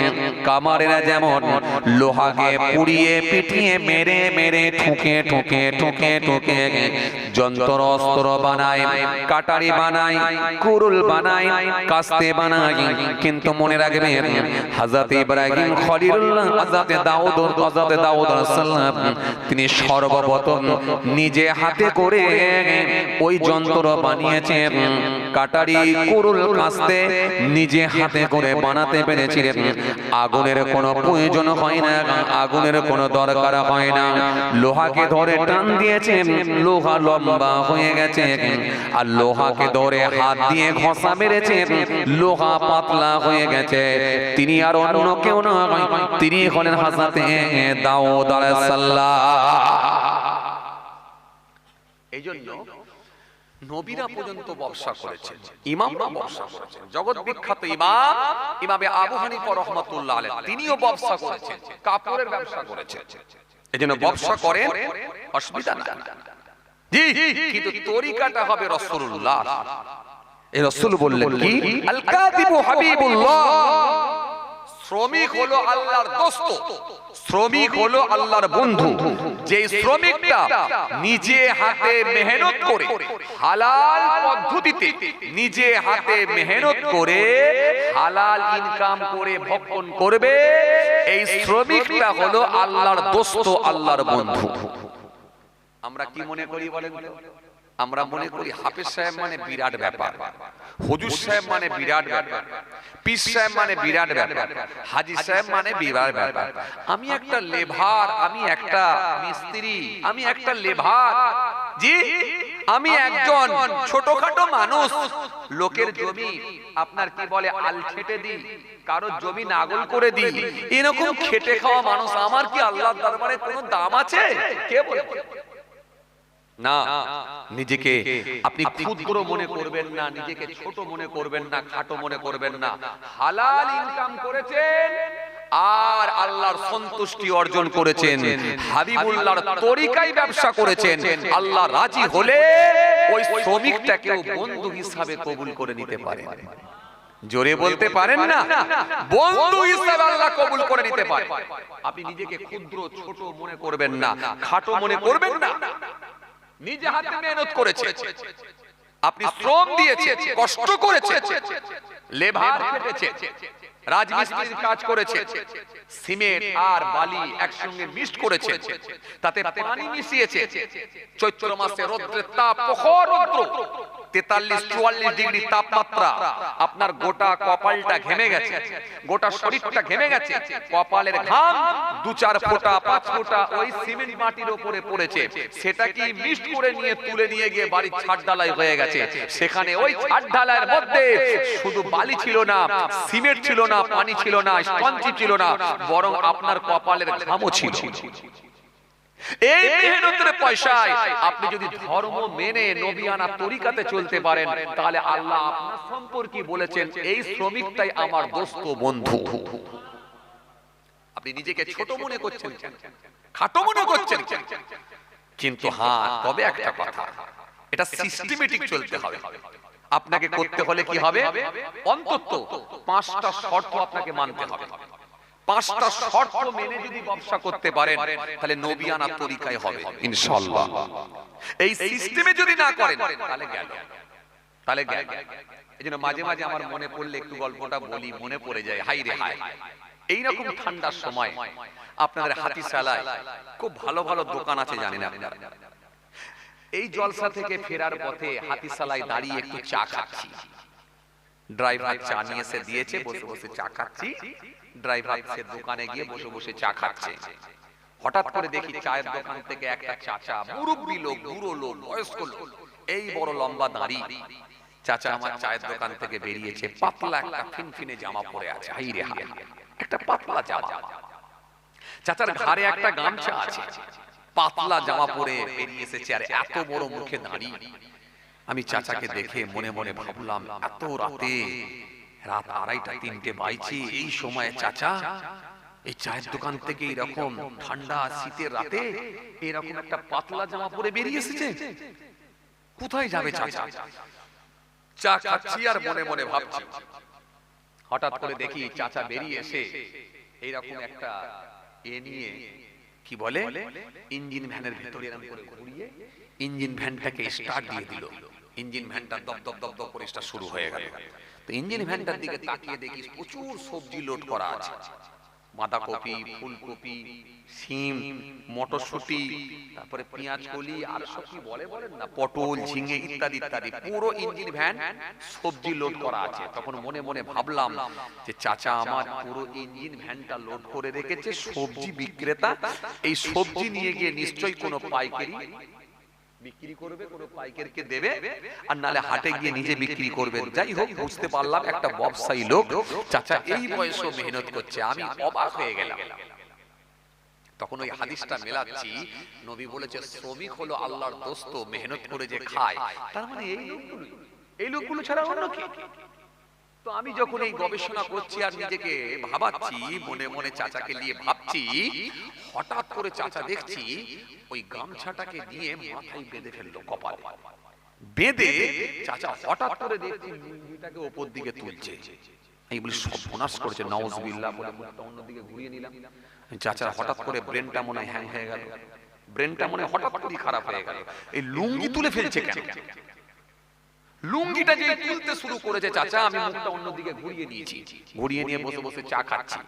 Speaker 2: কামারেরা যেমন লোহাকে পুড়িয়ে পিটিয়ে মেরে মেরে ঠুকে ঠুকে ঠুকে ঠুকে যন্ত্র অস্ত্র বানায়, কাটারি বানায়, কুরুল বানায়, কাস্তে বানায়, কিন্তু মনে রাখবেন হযরত ইব্রাহিম খলিলুল্লাহ, হযরত দাউদ আলাইহিস সালাম তিনি সর্বপ্রথম নিজে হাতে করে ওই যন্ত্র বানিয়েছেন। কাটারি কুরুল কাস্তে নিজে হাতে করে বানাতে পেরেছিলেন। আগুনের কোনো প্রয়োজন হয় না, আগুনের কোনো দরকার হয় না। লোহাকে ধরে টান দিয়েছেন, লোহা লম্বা হয়ে গেছে, আর লোহাকে ধরে হাত দিয়ে ঘষা মেরেছেন, লোহা পাতলা হয়ে গেছে। তিনি আর অন্য কেউ নয়, তিনি হলেন হযরত দাউদ আলাইহিস সালাম। এইজন্য নবীরা পর্যন্ত ব্যবসা করেছেন, ইমামরা ব্যবসা করেছেন। জগৎ বিখ্যাত ইমামে আবু হানিফা রাহমাতুল্লাহ আলাইহি তিনিও ব্যবসা করেছেন, কাপড়ের ব্যবসা করেছেন। এজন্য ব্যবসা করেন, অসুবিধা নাই। জি, কিন্তু তরিকাটা হবে রাসূলুল্লাহ। এই রাসূল বললেন কি? আল কাযিবু হাবিবুল্লাহ। শ্রমিক হলো আল্লাহর দোস্ত, শ্রমিক হলো আল্লাহর বন্ধু। যে শ্রমিকটা নিজে হাতে মেহনত করে, হালাল পদ্ধতিতে নিজে হাতে মেহনত করে হালাল ইনকাম করে ভক্ষণ করবে, এই শ্রমিকটা হলো আল্লাহর দোস্ত, আল্লাহর বন্ধু। আমরা কি মনে করি বলেন? আমরা মনে করি হাফেজ সাহেব মানে বিরাট ব্যাপার, হুজুর সাহেব মানে বিরাট ব্যাপার, পীর সাহেব মানে বিরাট ব্যাপার, হাজী সাহেব মানে বিরাট ব্যাপার। আমি একটা লেভার, আমি একটা মিস্ত্রি, আমি একটা লেভার, জি
Speaker 1: আমি একজন ছোটখাটো মানুষ, লোকের জমি আপনার কি বলে আল ছেটে দিই, কারো জমি নাগল করে দিই, এরকম খেটে খাওয়া মানুষ, আমার কি আল্লাহর দরবারে কোনো দাম আছে? কে বলে? না, নিজেকে আপনি ক্ষুদ্র মনে করবেন না, নিজেকে ছোট মনে করবেন না, খাটো মনে করবেন না। হালাল ইনকাম করেছেন আর আল্লাহর সন্তুষ্টি অর্জন করেছেন, হাবিবুল্লাহর তরিকায় ব্যবসা করেছেন, আল্লাহ রাজি হলে ওই শ্রমিকটাকেও বন্ধু হিসাবে কবুল করে নিতে পারেন। জোরে বলতে পারেন না? বন্ধু হিসাবে আল্লাহ কবুল করে নিতে পারে। আপনি নিজেকে ক্ষুদ্র ছোট মনে করবেন না, খাটো মনে করবেন না। নিজে হাতে মেহনত করেছে, আপনি শ্রম দিয়েছে, কষ্ট করেছে, লেবার খেটেছে, রাজমিস্ত্রির কাজ করেছে, সিমেন্ট আর বালি একসঙ্গে মিক্স করেছে, তাতে পানি মিশিয়েছে, চৈত্র মাসে রৌদ্রের তাপ, প্রখর রৌদ্র, 43-44 ডিগ্রি তাপমাত্রা, আপনার গোটা কপালটা ঘেমে গেছে, গোটা শরীরটা ঘেমে গেছে, কপালের ঘাম 2-4 ফোঁটা 5 ফোঁটা ওই সিমেন্ট মাটির উপরে পড়েছে, সেটা কি মিক্স করে নিয়ে তুলে নিয়ে গিয়ে বাড়ির ছাদ ঢালাই হয়ে গেছে। সেখানে ওই ছাদ ঢালাইয়ের মধ্যে শুধু বালি ছিল না, সিমেন্ট ছিল না, পানি ছিল না, স্পঞ্জি ছিল না, বরং আপনার কপালের ঘামও ছিল। এই মেহনতের পয়সায় আপনি যদি ধর্ম মেনে নবিয়ানা তরিকাতে চলতে পারেন, তাহলে আল্লাহ আপনার সম্পর্কে বলেছেন এই শ্রমিকটাই আমার দোস্ত বন্ধু। আপনি নিজেকে ছোট মনে করছেন, খাটো মনে করছেন, কিন্তু হ্যাঁ, তবে একটা কথা, এটা সিস্টেমেটিক চলতে হবে। আপনাকে করতে হলে কি হবে? অন্তত 5টা শর্ত আপনাকে মানতে হবে। 5টা শর্ত মেনে যদি ব্যবসা করতে পারেন, তাহলে নবিয়ানা তরিকায় হবে ইনশাআল্লাহ। এই সিস্টেমে যদি না করেন, তাহলে গেল। এজন্য মাঝে মাঝে আমার মনে পড়লে একটু গল্পটা বলি, মনে পড়ে যায়, হাই রে হাই। এইরকম ঠান্ডার সময় আপনাদের হাতিশালায় খুব ভালো ভালো দোকান আছে, জানেন আপনারা? এই জলসা থেকে ফেরার পথে হাতিশালায় দাঁড়িয়ে একটু চা খাচ্ছি, ড্রাইভার চা নিয়ে এসে দিয়েছে, বসে বসে চা খাচ্ছি। ড্রাইভার সে দোকানে গিয়ে বসে বসে চা খাচ্ছে। হঠাৎ করে দেখি চায়ের দোকান থেকে একটা চাচা, মুরব্বী লোক, বুড়ো লোক, বয়স্ক লোক, এই বড় লম্বা দাড়ি চাচা আমার চায়ের দোকান থেকে বেরিয়েছে। পাতলা একটা ফিনফিনে জামা পরে আছে, হাই রে হাই, একটা পাতলা জামা। চাচার ঘাড়ে একটা গামছা আছে, পাতলা জামা পরে বেরিয়ে এসেছে, আর এত বড় মুখে দাড়ি। আমি চাচাকে দেখে মনে মনে ভাবলাম, এত রাতে, রাত 2:30-3টে বাজছে, এই সময় চাচা এই চায়ের দোকান থেকে এরকম ঠান্ডা শীতের রাতে এরকম একটা পাতলা জামা পরে বেরিয়ে এসেছে, কোথায় যাবে চাচা? চা খাচ্ছি আর মনে মনে ভাবছি। হঠাৎ করে দেখি চাচা বেরিয়ে এসে এইরকম একটা নিয়ে, কি বলে, ইঞ্জিন ভ্যানের ভিতরে এরকম করে ঘুরিয়ে ইঞ্জিন ভ্যানটাকে স্টার্ট দিয়ে দিল। ইঞ্জিন ভ্যানটা দপ দপ দপ দপ করে স্টার্ট শুরু হয়ে গেল। তো ইঞ্জিন ভ্যানটার দিকে তাকিয়ে দেখি প্রচুর সবজি লোড করা আছে, বাঁধাকপি, ফুলকপি, শিম, মটরশুঁটি, তারপরে পেঁয়াজ কলি, আর সব কি বলে বলেন না, পটল, ঝিঙে ইত্যাদি ইত্যাদি, পুরো ইঞ্জিন ভ্যান সবজি লোড করা আছে। তখন মনে মনে ভাবলাম যে চাচা আমার পুরো ইঞ্জিন ভ্যানটা লোড করে রেখেছে, সবজি বিক্রেতা, এই সবজি নিয়ে গিয়ে নিশ্চয়ই কোনো পাইকারি বিক্রি করবে, কোনো পাইকারকে দেবে, আর নালে হাটে গিয়ে নিজে বিক্রি করবে। যাই হোক, বুঝতে পারলাম একটা ব্যবসায়ী লোক, চাচা এই বয়সে মেহনত করছে। আমি অবাক হয়ে গেলাম। তখন ওই হাদিসটা মেলাচ্ছি, নবী বলেছে শ্রমিক হলো আল্লাহর দোস্ত, মেহনত করে যে খায়, তার মানে এই লোকগুলো ছাড়া অন্য কি? তো আমি যখন এই গবেষণা করছি আর নিজেকে ভাবাচ্ছি, মনে মনে চাচাকে নিয়ে ভাবছি, হঠাৎ করে চাচা দেখছি ওই গামছাটাকে নিয়ে মাথায় বেঁধে ফেললো, কপালে বেঁধে চাচা হঠাৎ করে দেখছি লুঙ্গিটাকে উপর দিকে তুলছে। এই বলে সর্বনাশ করেছে, নাউজুবিল্লাহ বলে মুখটা অন্যদিকে ঘুরিয়ে নিলাম। চাচার হঠাৎ করে ব্রেনটা মনে হয় হ্যাং হয়ে গেল, ব্রেনটা মনে হঠাৎ করে খারাপ হয়ে গেল। এই লুঙ্গি তুলে ফেলছে কেন? লুঙ্গিটা যে তুলতে শুরু করেছে চাচা, আমি মুখটা অন্যদিকে ঘুরিয়ে নিয়েছি, ঘুরিয়ে নিয়ে বসে বসে চা খাচ্ছি।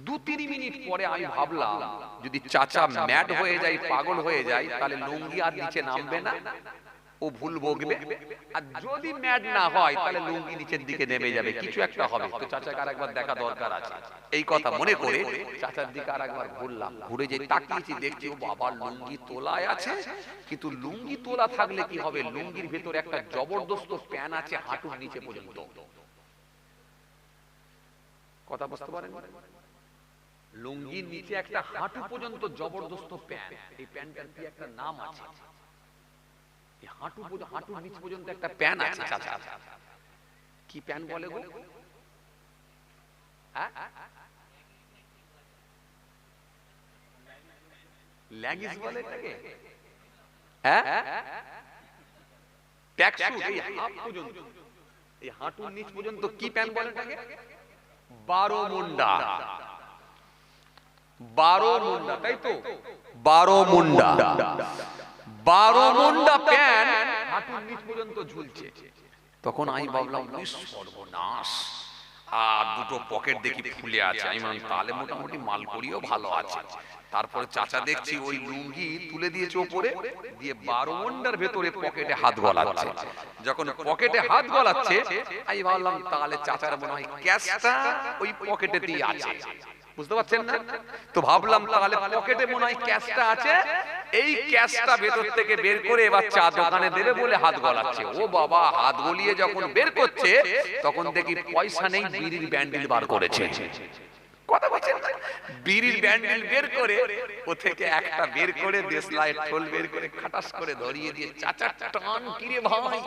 Speaker 1: 2-3 মিনিট পরে আমি ভাবলাম, যদি চাচা ম্যাড হয়ে যায়, পাগল হয়ে যায়, তাহলে লুঙ্গি আর নিচে নামবে না, ও ভুল বকবে, আর যদি ম্যাড না হয় তাহলে লুঙ্গি নিচের দিকে নেমে যাবে, কিছু একটা হবে। তো চাচাকে আরেকবার দেখা দরকার আছে। এই কথা মনে করে চাচার দিকে আরেকবার ঘুরলাম, ঘুরে যে তাকিয়েছি দেখছি ও বাবা লুঙ্গি তোলায় আছে। কিন্তু লুঙ্গি তোলা থাকলে কি হবে, লুঙ্গির ভেতরে একটা জবরদস্ত প্যান আছে হাঁটুর নিচে পর্যন্ত। কথা বুঝতে পারেন? লুঙ্গির নিচে একটা হাঁটু পর্যন্ত জবরদস্ত প্যান। এই প্যানটার কি একটা নাম আছে, হাঁটুর নিচ পর্যন্ত একটা প্যান আছে। চাচা কি প্যান বলে গো? লেগিংস বলে এটাকে? ট্র্যাকস্যুট। এই হাফ পর্যন্ত, এই হাঁটুর নিচ পর্যন্ত কি প্যান বলে এটাকে? 12 মুন্ডা। 12 মুন্ডা, তাই তো? 12 মুন্ডা, 12 মুন্ডা প্যান হাঁটুর নিচ পর্যন্ত ঝুলছে। তখন আমি ভাবলাম সর্বনাশ, আর দুটো পকেট দেখি ফুলে আছে। আমি মানে তাহলে মোটামুটি মাল করিও ভালো আছে। তারপরে চাচা দেখছি ওই লুঙ্গি তুলে দিয়েছে ওপরে দিয়ে 12 মুন্ডার ভেতরে পকেটে হাত গলাচ্ছে। যখন পকেটে হাত গলাচ্ছে আমি ভাবলাম তাহলে চাচার মনে হয় ক্যাশটা ওই পকেটেতেই আছে। বুঝতে পারছেন না? তো ভাবলাম তাহলে পকেটে মনে হয় ক্যাশটা আছে, এই ক্যাশটা ভেতর থেকে বের করে এবার চা দোকানে দেবে বলে হাত গলাচ্ছে। ও বাবা, হাত গলিয়ে যখন বের করছে তখন দেখি পয়সা নেই, বিড়ির ব্যান্ডেল বার করেছে। কথা বলছেন? বিড়ির ব্যান্ডেল বের করে ও থেকে একটা বের করে দেশলাইয়ের ঠোল বের করে খাটাস করে ধরিয়ে দিয়ে চাচা টান, কিরে ভাই,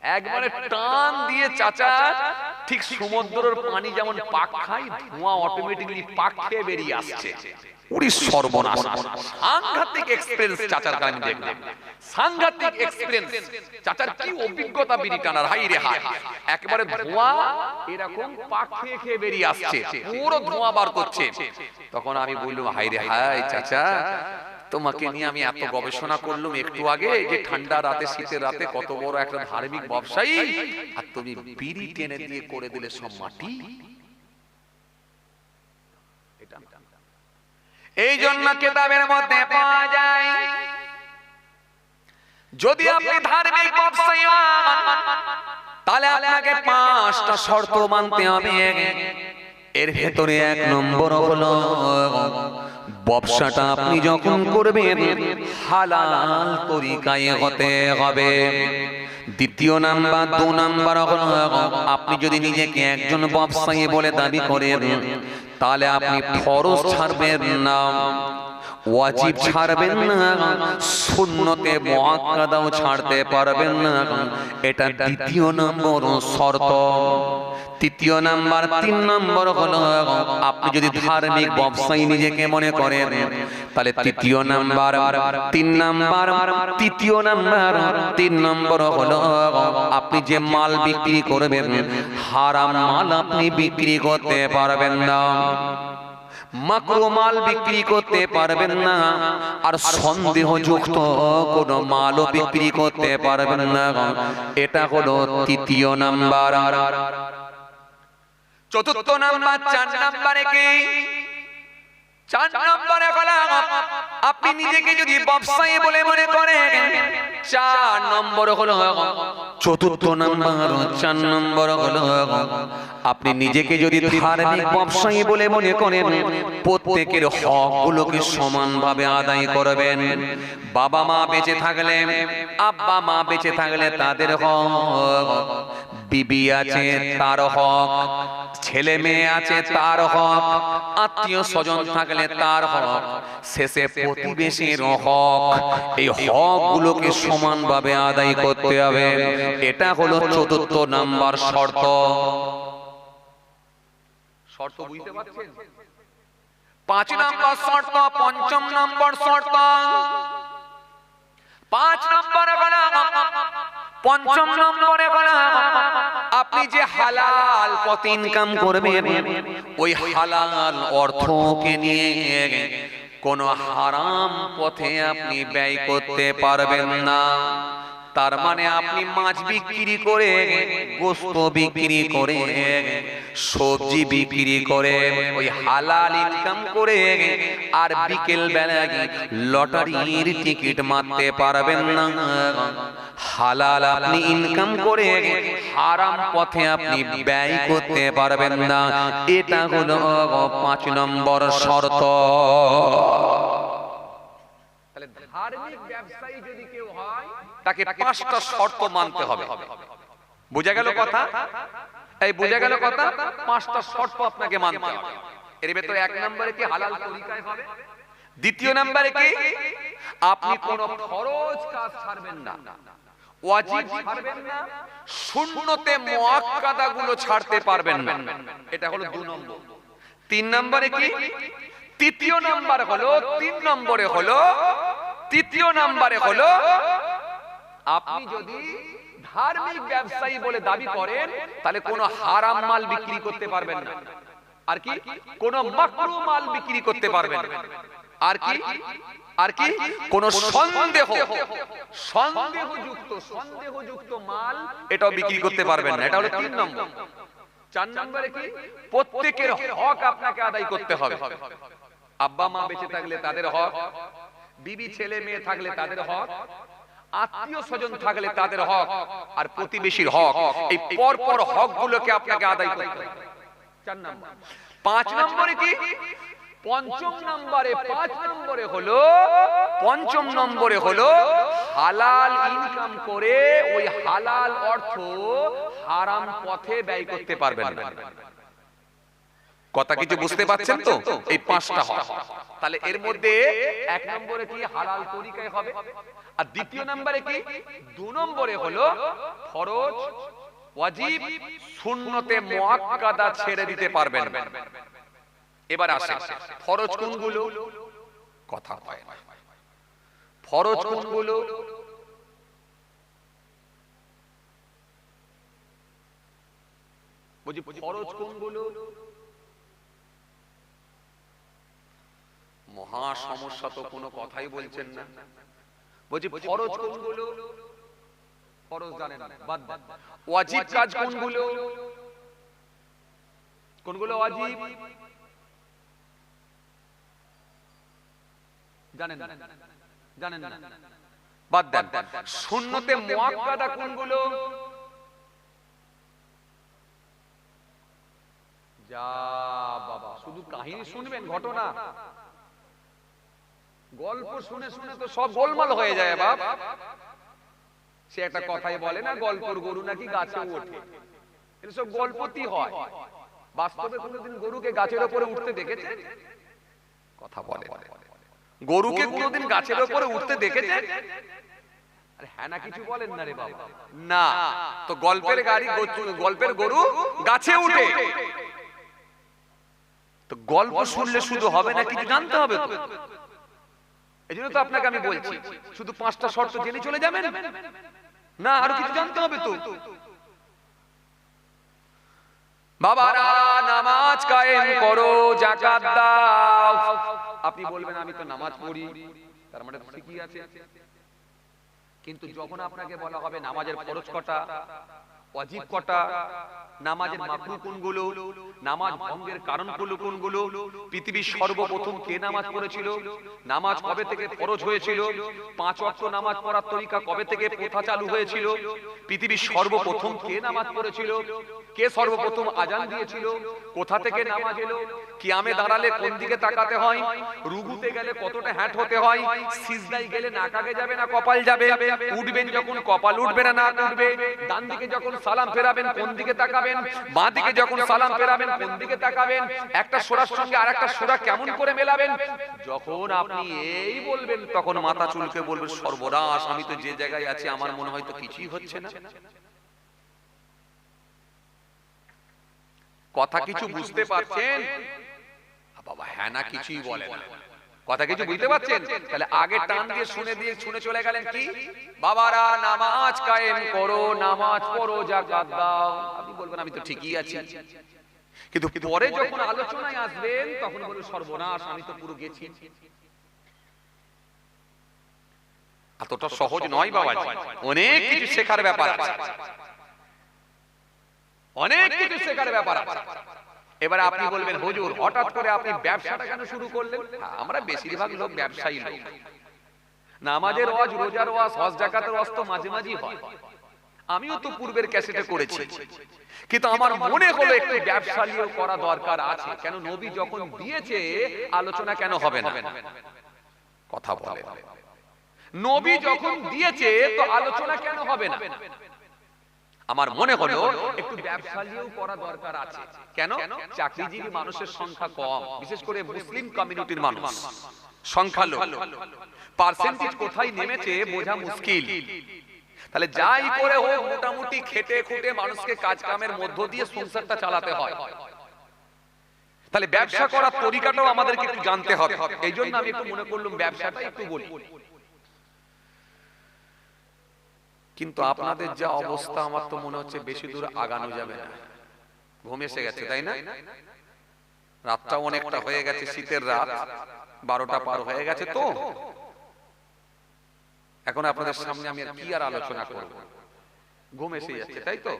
Speaker 1: একবারে টান দিয়ে চাচা ঠিক সমুদ্রের পানি যেমন পাক খায়, ধোঁয়া অটোমেটিক্যালি পাক খেয়ে বেরিয়ে আসছে। উড়ি সর্বনাশ, সাংঘাতিক এক্সপেরিয়েন্স চাচার কাছে দেখলাম। সাংঘাতিক এক্সপেরিয়েন্স চাচার, কি অভিজ্ঞতা বিড়ি টানার, হাই রে হাই। একবারে ধোঁয়া এরকম পাক খেয়ে খেয়ে বেরিয়ে আসছে, পুরো ধোঁয়া বার করছে। তখন আমি বললাম হাই রে হাই চাচা, তোমাকে নিয়ে আমি এত গবেষণা করলাম একটু আগে যে ঠান্ডা রাতে শীতের রাতে কত বড় একটা ধার্মিক ব্যবসায়ী, আর তুমি বিড়ি টেনে দিয়ে করে দিলে সব মাটি। এই জন্য কিতাবের মধ্যে পাওয়া যায় যদি আপনি ধার্মিক ব্যবসায়ী হন তাহলে আপনাকে 5টা শর্ত মানতে হবে। এর ভেতরে 1 নম্বর হলো ব্যবসাটা আপনি যখন করবেন হালাল তরিকায় হতে হবে। দ্বিতীয় নাম্বার, 2 নাম্বার হলো আপনি যদি নিজেকে একজন ব্যবসায়ী বলে দাবি করেন তাহলে আপনি ফরজ ছাড়বেন না, ওয়াজিব ছাড়বেন না, সুন্নতে মুআক্কাদাও ছাড়তে পারবেন না। এটা দ্বিতীয় নম্বর শর্ত। তৃতীয় নাম্বার, 3 নম্বর হলো আপনি যদি ধার্মিক ব্যবসায়ী নিজেকে মনে করেন তাহলে তৃতীয় নাম্বার, 3 নাম্বার, তৃতীয় নাম্বার, 3 নম্বর হলো আপনি যে মাল বিক্রি করবেন হারাম মাল আপনি বিক্রি করতে পারবেন না, মাকরু মাল বিক্রি করতে পারবেন না, আর সন্দেহযুক্ত কোন মালও বিক্রি করতে পারবেন না। এটা হলো তৃতীয় নাম্বার। চতুর্থ নাম্বার, 4 নম্বরে কি? 4 নম্বরে হলো আপনি নিজেকে যদি ব্যবসায়ী বলে মনে করেন, 4 নম্বর হলো চতুর্থ নাম্বার, 4 নম্বর হলো আপনি নিজেকে যদি ধার্মিক ব্যবসায়ী বলে মনে করেন প্রত্যেকের হকগুলোকে সমানভাবে আদায় করবেন। বাবা মা বেঁচে থাকলে, আব্বা মা বেঁচে থাকলে তাদের হক, বিবি আছে তার হক, ছেলে মেয়ে আছে তার হক, আত্মীয় স্বজন থাকলে তার হক, শেষে প্রতিবেশীর হক। এই হকগুলোকে সমানভাবে আদায় করতে হবে। এটা হলো চতুর্থ নাম্বার শর্ত। শর্ত বুঝতে পারছেন? 5 নম্বর শর্ত, 5ম নম্বর শর্ত। 5 নম্বরে বলা, 5ম নম্বরে বলা আপনি যে হালাল পথে ইনকাম করবেন ওই হালাল অর্থকে নিয়ে কোন হারাম পথে আপনি ব্যয় করতে পারবেন না। তার মানে আপনি মাছ বিক্রি করে, গোশত বিক্রি করে,
Speaker 2: সবজি বিক্রি করে ওই হালাল ইনকাম করে আর বিকেল বেলায় লটারির টিকিট মারতে পারবেন না। হালাল আপনি ইনকাম করে হারাম পথে আপনি ব্যয় করতে পারবেন না। এটা হলো 5 নম্বর শর্ত।
Speaker 1: তাহলে ধার্মিক ব্যবসায়ী যদি কেউ হয় তাকে 5টা শর্ত মানতে হবে। বুঝা গেল কথা? এই বুঝা গেল কথা? 5টা শর্ত আপনাকে মানতে হবে। এর ভেতরে 1 নম্বরে কি হালাল তরিকায় হবে। দ্বিতীয় নম্বরে কি আপনি কোন ফরজ কাজ ছাড়বেন না, ওয়াজিব ছাড়বেন না, সুন্নতে মুআক্কাদা গুলো ছাড়তে পারবেন না। এটা হলো 2 নম্বর। 3 নম্বরে কি? তৃতীয় নম্বরে হলো আপনি যদি ধার্মিক ব্যবসায়ী বলে দাবি করেন তাহলে কোনো হারাম মাল বিক্রি করতে পারবেন না। আর কি? কোনো মাকরুহ মাল বিক্রি করতে পারবেন না। আর কি কোনো সন্দেহযুক্ত মাল এটাও বিক্রি করতে পারবেন না। এটা হলো 3 নম্বর। 4 নম্বরে কি? প্রত্যেকের হক আপনাকে আদায় করতে হবে। আব্বা মা বেঁচে থাকলে তাদের হক, বিবি ছেলে মেয়ে থাকলে তাদের হক, আত্মীয় স্বজন থাকলে তাদের হক, আর প্রতিবেশীর হক। এই পরপর হকগুলোকে আপনাকে আদায় করতে হবে। 4 নম্বর। 5 নম্বরে কি? পঞ্চম নম্বরে হলো হালাল ইনকাম করে ওই হালাল অর্থ হারাম পথে ব্যয় করতে পারবেন না। কথা কিছু বুঝতে পারছেন তো? এই 5টা হক। তাহলে এর মধ্যে 1 নম্বরে কি হালাল তরিকায় হবে, আর দ্বিতীয় নম্বরে কি? 2 নম্বরে হলো ফরজ, ওয়াজিব, সুন্নতে মুআক্কাদা ছেড়ে দিতে পারবেন। এবার আসে ফরজ কোনগুলো? কথা হয় না। ফরজ কোনগুলো? বুঝি ফরজ কোনগুলো? মহা সমস্যা তো, কোনো কথাই বলছেন না। বুঝি ফরজ কোনগুলো? ফরজ জানেন না, বাদ দেন। ওয়াজিব কাজ কোনগুলো? ওয়াজিব জানেন না, বাদ দেন। সুন্নতে মুআক্কাদা কোনগুলো? যা বাবা, শুধু কাহিনী শুনবেন, ঘটনা গল্প শুনে শুনে তো সব গোলমাল হয়ে যায় বাপ। সে একটা কথাই বলে না, গল্পর গরু নাকি গাছে ওঠে। এটা সব গল্পতি হয়। বাস্তবে কোনোদিন গরুকে গাছের উপরে উঠতে দেখেছেন? কথা বলে। গরুকে কোনোদিন গাছের উপরে উঠতে দেখেছেন? আরে হ্যাঁ না কিছু বলেন না রে বাবা। না তো গল্পের গরু গাছে উঠে। তো গল্প শুনলে শুধু হবে না, কিছু জানতে হবে তো। এজন্য তো আপনাকে আমি বলছি শুধু 5টা শর্ত জেনে চলে যাবেন না, আরো কিছু জানতে হবে তো। বাবারা, নামাজ কায়েম করো, যাকাত দাও। আপনি বলবেন আমি তো নামাজ পড়ি, তার মানে ঠিকই আছে। কিন্তু যখন আপনাকে বলা হবে নামাজের ফরজ কটা, ওয়াজিব কটা, নামাজের মাকরুহ কোনগুলো, নামাজ ভঙ্গের কারণগুলো কোনগুলো, পৃথিবীর সর্বপ্রথম কে নামাজ পড়েছিল, নামাজ কবে থেকে ফরজ হয়েছিল, 5 ওয়াক্ত নামাজ পড়ার তরিকা কবে থেকে প্রথা চালু হয়েছিল, পৃথিবীর সর্বপ্রথম কে নামাজ পড়েছিল, কে সর্বপ্রথম আজান দিয়েছিল, কোথা থেকে নামাজ এলো, কিয়ামে দাঁড়ালে কোন দিকে তাকাতে হয়, রুকুতে গেলে কতটা হ্যাট হতে হয়, সিজদায় গেলে নাক আগে যাবে না কপাল যাবে, উঠবেন যখন কপাল উঠবে না নাক উঠবে, ডান দিকে যখন সালাম ফেরাবেন কোন দিকে তাকাবেন, বাঁ দিকে যখন সালাম ফেরাবেন কোন দিকে তাকাবেন, একটা সূরার সঙ্গে আরেকটা সূরা কেমন করে মেলাবেন। যখন আপনি এই বলবেন তখন মাথা চুলকে বলবেন সর্বনাশ, আমি তো যে জায়গায় আছি আমার মনে হয় তো কিছুই হচ্ছে না। কথা কিছু বুঝতে পারছেন? বাবা হ্যাঁ না কিছুই বলে না। কথা কিছু বুঝতে পারছেন? তাহলে আগে টান দিয়ে শুনে চলে গেলেন কি? বাবারা, নামাজ কায়েম করো, নামাজ পড়ো, যাকাত দাও। আপনি বলবেন আমি তো ঠিকই আছি। কিন্তু পরে যখন আলোচনায় আসবেন তখন বলবেন সর্বনাশ, আমি তো পুরো গেছি। এতটা সহজ নয় বাবা, অনেক কিছু শেখার ব্যাপার আছে, অনেক কিছু শেখার ব্যাপার আছে। এবারে আপনি বলবেন হুজুর হঠাৎ করে আপনি ব্যবসাটা কেন শুরু করলেন? আমরা বেশিরভাগ লোক ব্যবসায়ী লোক, নামাজের ওয়াজ, রোজার ওয়াজ, হজ জাকাতের ওয়াজ তো মাঝে মাঝেই হয়, আমিও তো পূর্বের ক্যাসেটে করেছি, কিন্তু আমার মনে হলো একটু ব্যবসা নিয়েও করা দরকার আছে। কেন নবী যখন দিয়েছে আলোচনা কেন হবে না? কথা বলে, নবী যখন দিয়েছে তো আলোচনা কেন হবে না? আমার মনে হলো একটু ব্যবসা নিয়েও করা দরকার আছে। কেন? চাকরিজীবী মানুষের সংখ্যা কম, বিশেষ করে মুসলিম কমিউনিটির মানুষ সংখ্যা লোক, পার্সেন্টেজ কোথায় নেমেছে বোঝা মুশকিল। তাহলে যাই করে হোক মোটামুটি খেটে খুঁটে মানুষকে কাজ কামের মধ্য দিয়ে সংসারটা চালাতে হয়। তাহলে ব্যবসা করার তরিকাটাও আমাদেরকে একটু জানতে হবে। এই জন্য আমি একটু মনে করলাম ব্যবসাটা একটু বলি। কিন্তু আপনাদের যা অবস্থা আমার তো মনে হচ্ছে বেশি দূর আগানো যাবে না, ঘুম এসে গেছে তাই না? রাতটা অনেকটা হয়ে গেছে, শীতের রাত, 12টা পার হয়ে গেছে। তো এখন আপনাদের সামনে আমি আর কি আর আলোচনা করব, ঘুম এসে যাচ্ছে তাই তো?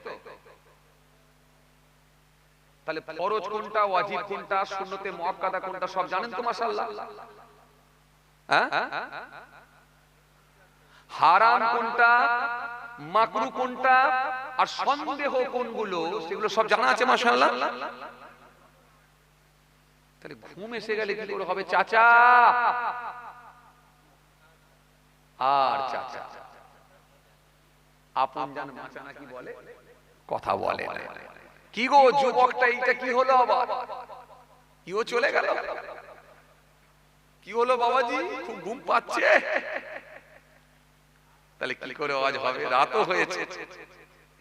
Speaker 1: তাহলে ফরজ কোনটা, ওয়াজিব কোনটা, সুন্নতে মুআক্কাদা কোনটা সব জানেন তো মাশাআল্লাহ? হ্যাঁ, হারাম কোনটা, মাকরু কোনটা, আর সন্দেহ কোনগুলো, সেগুলো সব জানা আছে মাশাআল্লাহ। তাহলে ঘুম এসে গেলে কি করে হবে? চাচা আর চাচা আপন জান মাচা নাকি বলে, কথা বলে না। কি গো যুবকটা, এইটা কি হলো আবার? কিও চলে গেল? কি হলো বাবাজি, খুব ঘুম পাচ্ছে? তাহলে কি করে আওয়াজ হবে? রাতও হয়েছে।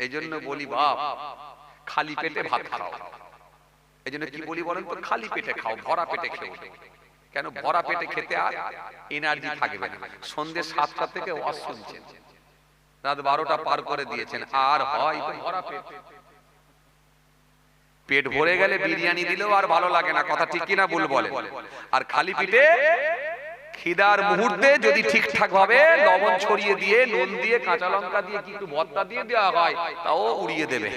Speaker 1: এই জন্য বলি বাপ, খালি পেটে ভাত খাও। এই জন্য কি বলি বলেন তো? খালি পেটে খাও, ভরা পেটে খেও। কেন? ভরা পেটে খেতে আর এনার্জি থাকবে না। সন্ধ্যে 7টা থেকে ওয়াজ শুনছেন, রাত 12টা পার করে দিয়েছেন, আর হয় তো ভরা পেট। পেট ভরে গেলে বিরিয়ানি দিলেও আর ভালো লাগে না, কথা ঠিক কিনা ভুল বলেন? আর খালি পেটে খিদার মুহূর্তে যদি ঠিকঠাক ভাবে লবণ ছড়িয়ে দিয়ে, নুন দিয়ে, কাঁচা লঙ্কা দিয়ে, কি একটু ভর্তা দিয়ে দেওয়া হয়, তাও উড়িয়ে দেবে,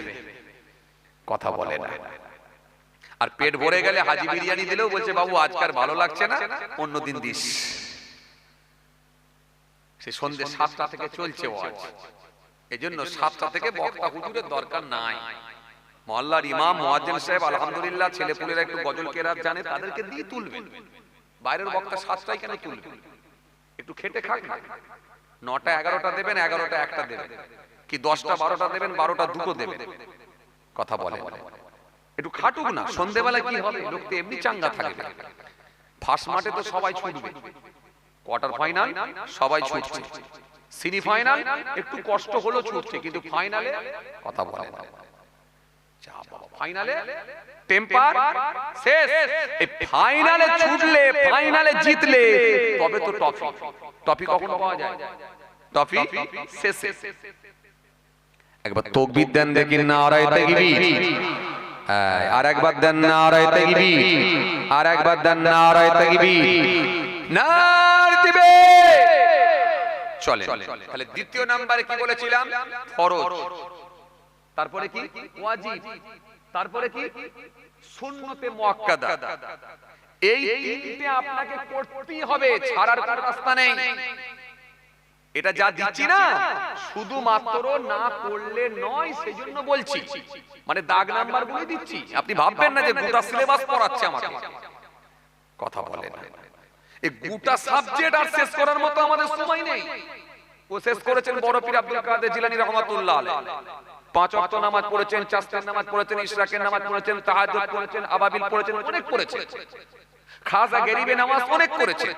Speaker 1: কথা বলে না। আর পেট ভরে গেলে হাজি বিরিয়ানি দিলেও বলছে বাবু আজকাল ভালো লাগছে না, অন্যদিন দিস। সে সন্ধ্যে 7টা থেকে চলছে ওয়াজ। এই জন্য 7টা থেকে বক্তা হুজুরের দরকার নাই। মহল্লার ইমাম, মুয়াজ্জিন সাহেব আলহামদুলিল্লাহ ছেলেপুলেরা একটু গজল কেরাত জানে, তাদেরকে দিয়ে তুলবেন। বাইরের বক্তা 7টায় কেন তুলবেন? একটু খেটে খাক না। 9টা 11টা দেবেন, 11টা 1টা দেবেন, কি 10টা 12টা দেবেন, 12টা 2টো দেবেন, কথা বলে। একটু খাটুক না। সন্ধ্যেবেলা কি হবে? লোক তো এমনি চাঙ্গা থাকবে। ফার্স্ট মাঠে তো সবাই ছুটবে, কোয়ার্টার ফাইনাল সবাই ছুটছে, সেমি ফাইনাল একটু কষ্ট হলো ছুটছে, কিন্তু ফাইনালে কথা বলে না। ফাইনালে টেম্পার শেষ। এই ফাইনালে ছুটলে, ফাইনালে জিতলে তবে তো ট্রফি। ট্রফি কখন পাওয়া যায়? ট্রফি শেষে।
Speaker 2: একবার তাকবীর দেন দেখি, নারায়ে তাকবীর। আর একবার দেন নারায়ে তাকবীর, আর একবার দেন নারায়ে তাকবীর। নারে দিবে চলে।
Speaker 1: তাহলে দ্বিতীয় নম্বরে কি বলেছিলাম? ফরজ। তারপরে কি? ওয়াজিব। তারপরে কি? সুন্নতে মুআক্কাদা। এই তিনটে আপনাকে করতেই হবে, ছাড়ার কোনো রাস্তা নেই। এটা যা দিচ্ছি না, শুধুমাত্র না করলে নয়, সেজন্য বলছি। মানে দাগ নাম্বার গুলো দিচ্ছি, আপনি ভাববেন না যে গোটা সিলেবাস পড়াচ্ছে আমাকে, কথা বলে না। এই গোটা সাবজেক্ট আর শেষ করার মতো আমাদের সময় নেই। ও শেষ করেছেন বড় পীর আব্দুল কাদের জিলানী রাহমাতুল্লাহ আলাইহি। 5 ওয়াক্ত নামাজ পড়েছেন, চাষের নামাজ পড়েছেন, ইশরাকের নামাজ পড়েছেন, তাহাজ্জুদ পড়েছেন, আবাবিল পড়েছেন, অনেক পড়েছেন। খাজা গরিবে নামাজ অনেক করেছেন,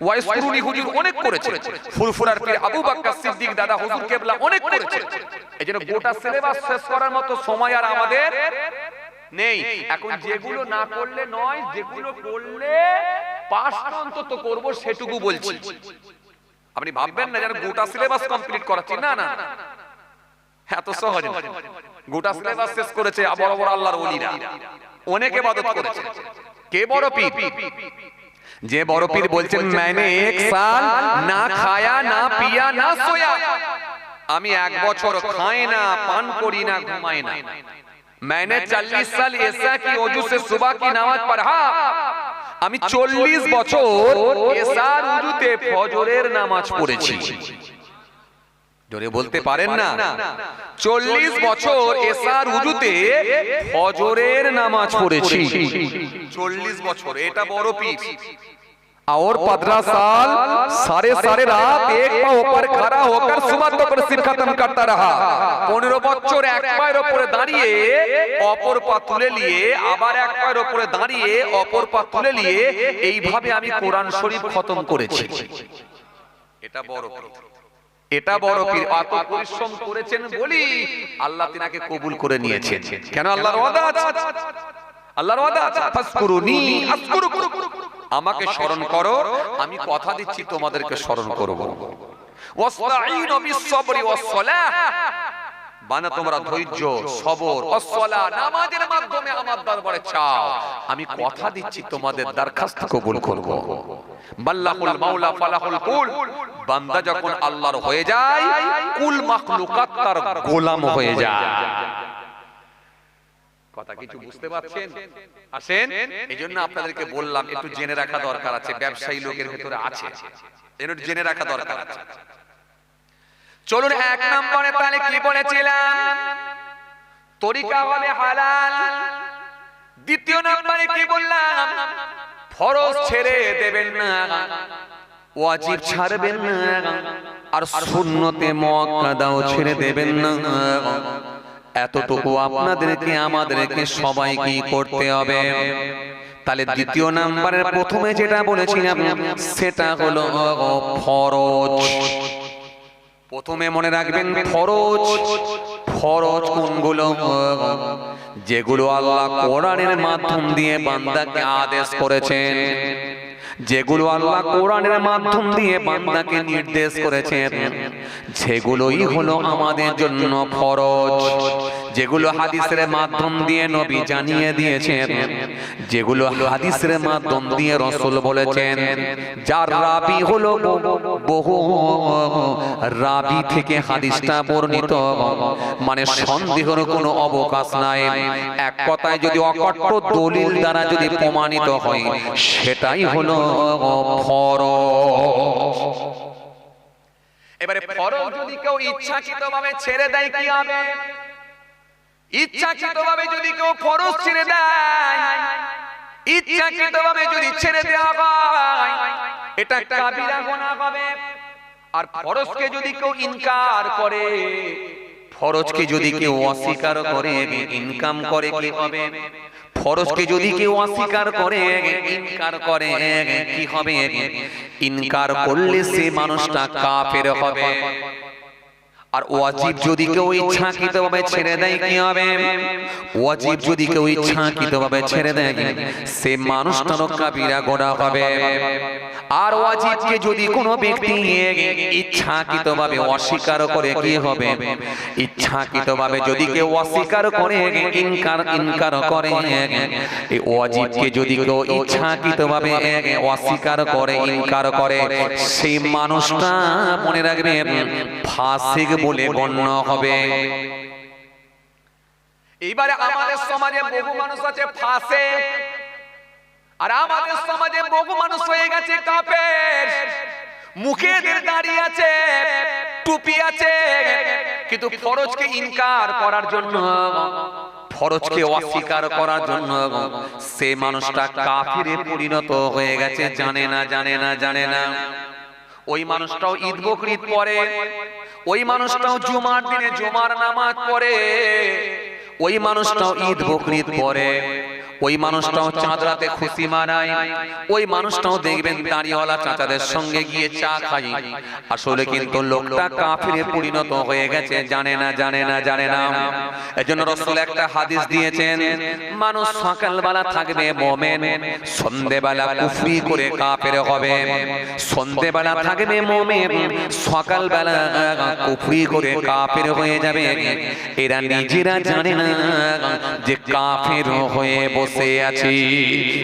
Speaker 1: ওয়াইস কুরুনি হুজুর অনেক করেছেন, ফুরফুরার পীর আবু বকর সিদ্দিক দাদা হুজুর কেবলা অনেক করেছেন। এজন্য গোটা সিলেবাস শেষ করার মতো সময় আর আমাদের নেই। এখন যেগুলো না করলে নয়, যেগুলো করলে পাস অন্তত করব, সেটুকু বলছি। আপনি ভাববেন না যেন গোটা সিলেবাস কমপ্লিট করাচ্ছি, না না, এত সহজ না। গোটা সিলেবাস শেষ করেছে বড় বড় আল্লাহর ওলিরা, অনেক ইবাদত করেছে। কে বড় পীর?
Speaker 2: যে বড় পীর বলছেন मैंने 1 साल না খায়া, না পিয়া, না সোয়া,
Speaker 1: আমি 1 বছর খাই না, পান করি না, ঘুমাই না।
Speaker 2: मैंने 40 साल ऐसा की वजू से सुबह की नमाज पढ़ा আমি 40 বছর এশার ওযুতে ফজরের নামাজ পড়েছি জোরে বলতে পারেন না 40 বছর এশার ওযুতে ফজরের নামাজ পড়েছি
Speaker 1: 40 বছর, এটা বড় পিস।
Speaker 2: और 15 साल सारे रात एक पांव पर खड़ा होकर सुबह तक सिर खत्म करता रहा 15 বছর এক পায়ের উপরে দাঁড়িয়ে অপর পা তুলে নিয়ে আবার এক পায়ের উপরে দাঁড়িয়ে অপর পা তুলে নিয়ে এইভাবে আমি কোরআন শরীফ খতম করেছি
Speaker 1: এটা বড় পিস।
Speaker 2: এটা বড় পীর এত পরিশ্রম করেছেন বলি আল্লাহ তিনাকে কবুল করে নিয়েছেন কেন আল্লাহর ওয়াদা আছে আল্লাহর ওয়াদা আছে ফাসকুরুনি আযকুরুকুম আমাকে স্মরণ করো আমি কথা দিচ্ছি তোমাদেরকে স্মরণ করব ওয়াসতাঈনু বিস-সাবরি ওয়াস-সালাহ বান্দা তোমরা ধৈর্য সবর ওয়াস-সালাহ নামাজের মাধ্যমে আমার দরবারে চাও আমি কথা দিচ্ছি তোমাদের দরখাস্ত কবুল করব বাল্লাহুল মাওলা ফালাহুল কুল বান্দা যখন আল্লাহর হয়ে যায় কুল মাখলুকাত তার গোলাম হয়ে যায় কথা কিছু বুঝতে পারছেন আসেন এইজন্য আপনাদেরকে বললাম একটু জেনে রাখা দরকার আছে ব্যবসায়ী লোকের ভিতরে আছে একটু জেনে রাখা দরকার আছে চলুন এক নম্বরে তাহলে কি বলেছিলাম তরিকা হবে হালাল দ্বিতীয় নম্বরে কি বললাম ফরজ ছেড়ে দেবেন না ওয়াজিব ছাড়বেন না আর সুন্নতে মুআক্কাদাও ছেড়ে দেবেন না এতটুকু আপনাদেরকে আমাদেরকে সবাইকে করতে হবে তাহলে দ্বিতীয় নাম্বারের প্রথমে যেটা বলেছিলাম সেটা হলো ফরজ প্রথমে মনে রাখবেন ফরজ ফরজ কোনগুলো যেগুলো আল্লাহ কোরআনের মাধ্যম দিয়ে বান্দাকে আদেশ করেছেন যেগুলো আল্লাহ কোরআনের মাধ্যম দিয়ে বান্দাকে নির্দেশ করেছেন সেগুলোই হলো আমাদের জন্য ফরজ যেগুলো হাদিসের মাধ্যম দিয়ে নবী জানিয়ে দিয়েছেন যেগুলো হাদিসের মাধ্যম দিয়ে রাসূল বলেছেন যার রাবী হলো বহু রাবী থেকে হাদিসটা বর্ণিত মানে সন্দেহের কোনো অবকাশ নাই এক কথায় যদি অকট্ট দলিল দ্বারা যদি প্রমাণিত হয় সেটাই হলো ফরজ এবারে ফরজ যদি কেউ ইচ্ছাকৃতভাবে ছেড়ে দেয় কি হবে ইচ্ছাকৃতভাবে যদি কেউ ফরজ ছেড়ে দেয় ইচ্ছাকৃতভাবে যদি ছেড়ে দেওয়া হয় এটা কাবিরা গুনাহ হবে আর ফরজকে যদি কেউ ইনকার করে ফরজকে যদি কেউ অস্বীকার করে ইনকাম করে কি হবে ফরজকে যদি কেউ অস্বীকার করে ইনকার করে কি হবে ইনকার করলে সে মানুষটা কাফের হবে আর ওয়াজিব যদি কেউ ইচ্ছাকৃতভাবে ছেড়ে দেয় কি হবে ওয়াজিব যদি কেউ ইচ্ছাকৃতভাবে ছেড়ে দেয় সে মানুষটারও কাবিরা গুনাহ হবে আর ওয়াজিবকে যদি কোনো ব্যক্তি ইচ্ছাকৃতভাবে অস্বীকার করে কি হবে ইচ্ছাকৃতভাবে যদি কেউ অস্বীকার করে ইনকার করে এই ওয়াজিবকে যদি কেউ ইচ্ছাকৃতভাবে অস্বীকার করে ইনকার করে সেই মানুষটা মনে রাখবেন ফাসিক বলে গণ্য হবে এইবারে আমাদের সমাজে বহু মানুষ আছে ফাসিক আর আমাদের সমাজে বহু মানুষ হয়ে গেছে কাফের মুখে দাঁড়িয়ে আছে টুপি আছে কিন্তু ফরজকে ইনকার করার জন্য ফরজকে অস্বীকার করার জন্য সে মানুষটা কাফিরে পরিণত হয়ে গেছে জানে না ওই মানুষটাও ঈদ বকরিদ পড়ে ওই মানুষটাও জুমার দিনে জুমার নামাজ পড়ে ওই মানুষটাও ঈদ বকরিদ পড়ে ওই মানুষটাও চাঁদ রাতে খুশি মানায় ওই মানুষটাও দেখবেন দাড়িওয়ালা চাচাদের সঙ্গে গিয়ে চা খায় আসলে কিন্তু লোকটা কাফিরে পরিণত হয়ে গেছে জানে না এজন্য রাসূল একটা হাদিস দিয়েছেন মানুষ সকালবেলা থাকবে মুমিন সন্ধ্যেবেলা কুফরি করে কাফের হবে সন্ধ্যেবেলা থাকবে মুমিন সকালবেলা কুফরি করে কাফের হয়ে যাবে এরা নিজেরা জানে না যে কাফের হয়ে বসে আছি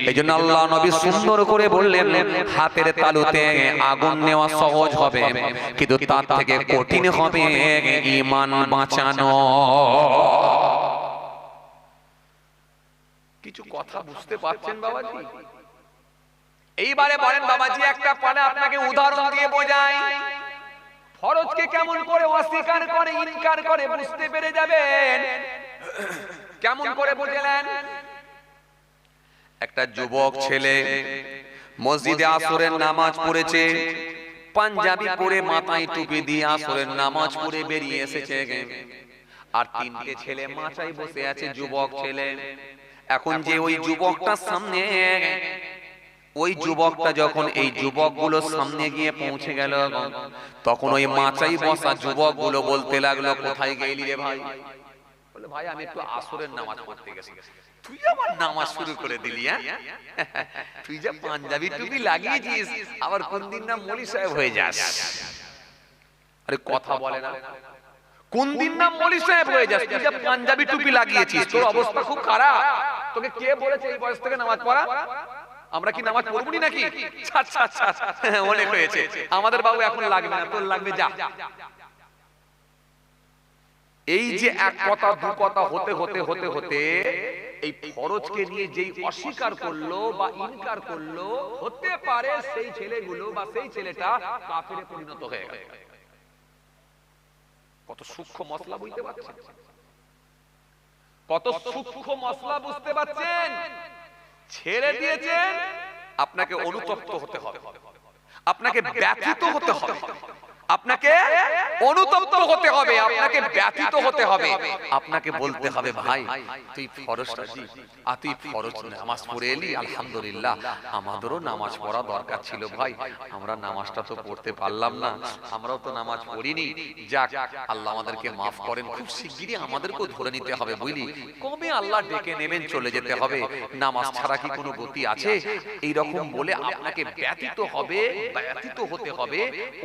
Speaker 2: এইজন্য আল্লাহ নবী সুন্দর করে বললেন হাতের তালুতে আগুন নেওয়া সহজ হবে কিন্তু তার থেকে কঠিন হবে ঈমান বাঁচানো
Speaker 1: কিছু কথা বুঝতে পারছেন বাবাজি? এইবারে বলেন বাবাজি, একটা পালে আপনাকে উদাহরণ দিয়ে বোঝাই, ফরজকে কেমন করে অস্বীকার করে, ইনকার করে বুঝতে পেরে যাবেন। কেমন করে বুঝলেন?
Speaker 2: একটা যুবক ছেলে মসজিদে আসরের নামাজ পড়েছে, পাঞ্জাবি পরে মাথায় টুপি দিয়ে আসরের নামাজ পড়ে বেরিয়ে এসেছে, আর তিনটে ছেলে মাচায় বসে আছে, যুবক ছেলে। এখন যে ওই যুবকটার সামনে, ওই যুবকটা যখন এই যুবকগুলোর সামনে গিয়ে পৌঁছে গেল, তখন ওই মাচাই বসা যুবকগুলো বলতে লাগলো, কোথায় গেলি রে ভাই? বলে, ভাই আমি একটু আসরের নামাজ পড়তে গেছি। তুই আবার নামাজ শুরু করে দিলি? তুই যা পাঞ্জাবি টুপি লাগিয়েছিস, আবার কোন দিন না মৌলী সাহেব হয়ে যাস। আরে কথা বলে না, কোন দিন না মৌলী সাহেব হয়ে যাস? তুই যা পাঞ্জাবি টুপি লাগিয়েছিস, তোর অবস্থা খুব খারাপ। তোকে কে বলেছে এই বয়স থেকে নামাজ পড়া? আমরা কি নামাজ পড়বনি নাকি? অনেক হয়েছে, আমাদের বাবু এখন লাগবে না, তোর লাগবে, যা। এই যে এক কথা দু কথা হতে হতে হতে হতে এই ফরজকে নিয়ে যেই অস্বীকার করলো বা ইনকার করলো, হতে পারে সেই ছেলেগুলো বা সেই ছেলেটা কাফেরে পরিণত হয়ে গেল। কত সূক্ষ্ম মশলা বুঝতে পারছেন? কত সূক্ষ্ম মশলা বুঝতে পারছেন? ছেড়ে দিয়েছেন, আপনাকে অনুতপ্ত হতে হবে, আপনাকে ব্যথিত হতে হবে, আপনাকে অনুতপ্ত হতে হবে, আপনাকে ব্যথিত হতে হবে। আপনাকে বলতে হবে, ভাই তুই ফরজটা জি, আর তুই ফরজ নামাজ পড়ে এলি, আলহামদুলিল্লাহ, আমাদেরও নামাজ পড়া দরকার ছিল ভাই, আমরা নামাজটা তো পড়তে পারলাম না, আমরাও তো নামাজ পড়িনি, যাক আল্লাহ আমাদেরকে মাফ করেন, খুব শিগগিরই আমাদেরকেও ধরে নিতে হবে, বুঝলি, কবে আল্লাহ ডেকে নেবেন, চলে যেতে হবে, নামাজ ছাড়া কি কোনো গতি আছে? এইরকম বলে আপনাকে ব্যথিত হবে, ব্যথিত হতে হবে,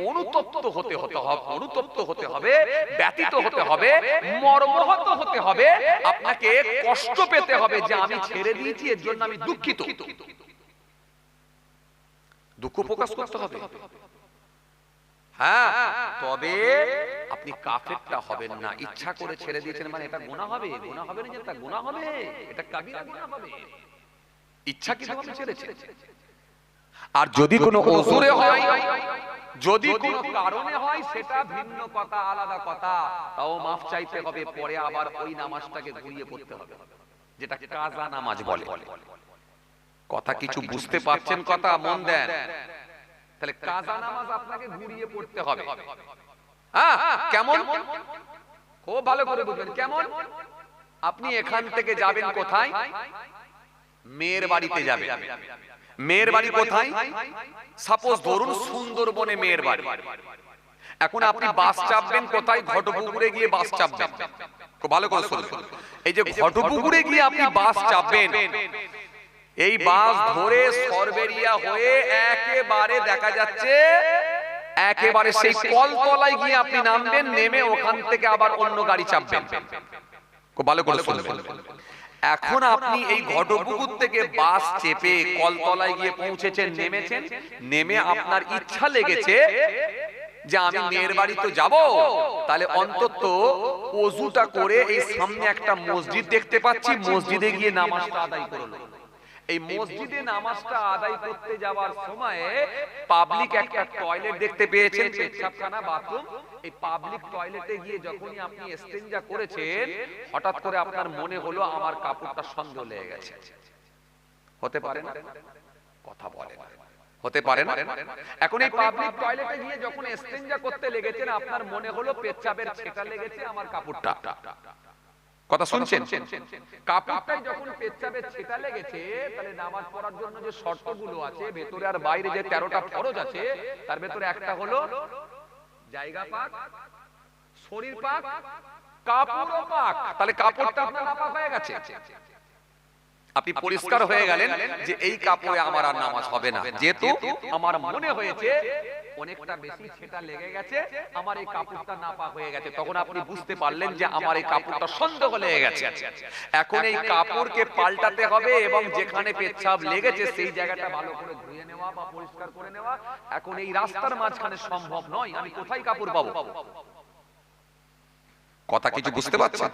Speaker 2: অনুতপ্ত হতে হবে, অনুতপ্ত হতে হবে, ব্যথিত হতে হবে, মর্মাহত হতে হবে, আপনাকে কষ্ট পেতে হবে যে আমি ছেড়ে দিয়েছি, এর জন্য আমি দুঃখিত, দুঃখ প্রকাশ করতে হবে। হ্যাঁ, তবে আপনি কাফেরটা হবেন না। ইচ্ছা করে ছেড়ে দিয়েছেন মানে এটা গুনাহ হবে, গুনাহ হবে না যে এটা গুনাহ হবে, এটা কাবিরা গুনাহ হবে। ইচ্ছা কি আপনি ছেড়েছেন। আর যদি কোনো ওযুরে হয়, যদি কোনো কারণে হয়, সেটা ভিন্ন কথা, আলাদা কথা, তাও মাফ চাইতে হবে, পরে আবার ওই নামাজটাকে ঘুরিয়ে পড়তে হবে, যেটা কাজা নামাজ বলে। কথা কিছু বুঝতে পারছেন? কথা মন দেন। তাহলে কাজা নামাজ আপনাকে ঘুরিয়ে পড়তে হবে। হ্যাঁ, কেমন? খুব ভালো করে বুঝবেন। কেমন? আপনি এখান থেকে যাবেন কোথায়? মেয়ের বাড়িতে যাবেন। মেয়ের বাড়ি কোথায়? সাপোজ ধরুন সুন্দরবনে মেয়ের বাড়ি। এখন আপনি বাস চাপবেন কোথায়? ঘটপুকুরে গিয়ে বাস চাপবেন। খুব ভালো করে শুনুন, এই যে ঘটপুকুরে গিয়ে আপনি বাস চাপবেন, এই বাস ধরে সরবেরিয়া হয়ে একেবারে দেখা যাচ্ছে একেবারে সেই কলতলায় গিয়ে আপনি নামবেন, নেমে ওখান থেকে আবার অন্য গাড়ি চাপবেন। খুব ভালো করে শুনবেন। এখন আপনি এই ঘটপুকুর থেকে বাস চেপে কলতলায় গিয়ে পৌঁছেছেন, নেমেছেন, নেমে আপনার ইচ্ছা লেগেছে যে আমি মেয়ের বাড়ি তো যাব, তাহলে অন্তত ওযুটা করে এই সামনে একটা মসজিদ দেখতে পাচ্ছি, মসজিদে গিয়ে নামাজটা আদায় করলো। এই মসজিদে নামাজটা আদায় করতে যাওয়ার সময়ে পাবলিক একটা টয়লেট দেখতে পেয়েছেন, পেশাবখানা, বাথরুম। এই পাবলিক টয়লেটে গিয়ে যখনই আপনি ইস্তেঞ্জা করেছেন, হঠাৎ করে আপনার মনে হলো আমার কাপড়টা সন্দেহ লেগে গেছে। হতে পারে না? কথা বলে না। হতে পারে না? এখন এই পাবলিক টয়লেটে গিয়ে যখন ইস্তেঞ্জা করতে লেগেছেন, আপনার মনে হলো পেচ্ছাবের ছেটা লেগেছে আমার কাপড়টা। কথা শুনছেন? কাপড়টাই যখন পেচ্ছাবের ছেটা লেগেছে, তাহলে নামাজ পড়ার জন্য যে শর্তগুলো আছে, ভেতরে আর বাইরে যে 13টা ফরজ আছে, তার ভেতরে একটা হলো জায়গা পাক, শরীর পাক, কাপড়ও পাক। তাহলে কাপড়টা আপনার নাপাক হয়ে গেছে, আপনি পরিষ্কার হয়ে গেলেন যে এই কাপড়ে আমার আর নামাজ হবে না, যেহেতু আমার মনে হয়েছে অনেকটা বেশি ছেটা লেগে গেছে, আমার এই কাপড়টা নাপাক হয়ে গেছে। তখন আপনি বুঝতে পারলেন যে আমার এই কাপড়টা সন্দেহ লেগে গেছে। এখন এই কাপড়কে পাল্টাতে হবে এবং যেখানে পেচ্ছাব লেগেছে সেই জায়গাটা ভালো করে ধুয়ে নেওয়া বা পরিষ্কার করে নেওয়া। এখন এই রাস্তার মাঝখানে সম্ভব নয়, আমি কোথায় কাপড় পাবো?
Speaker 1: কথা কিছু বুঝতে পারছেন?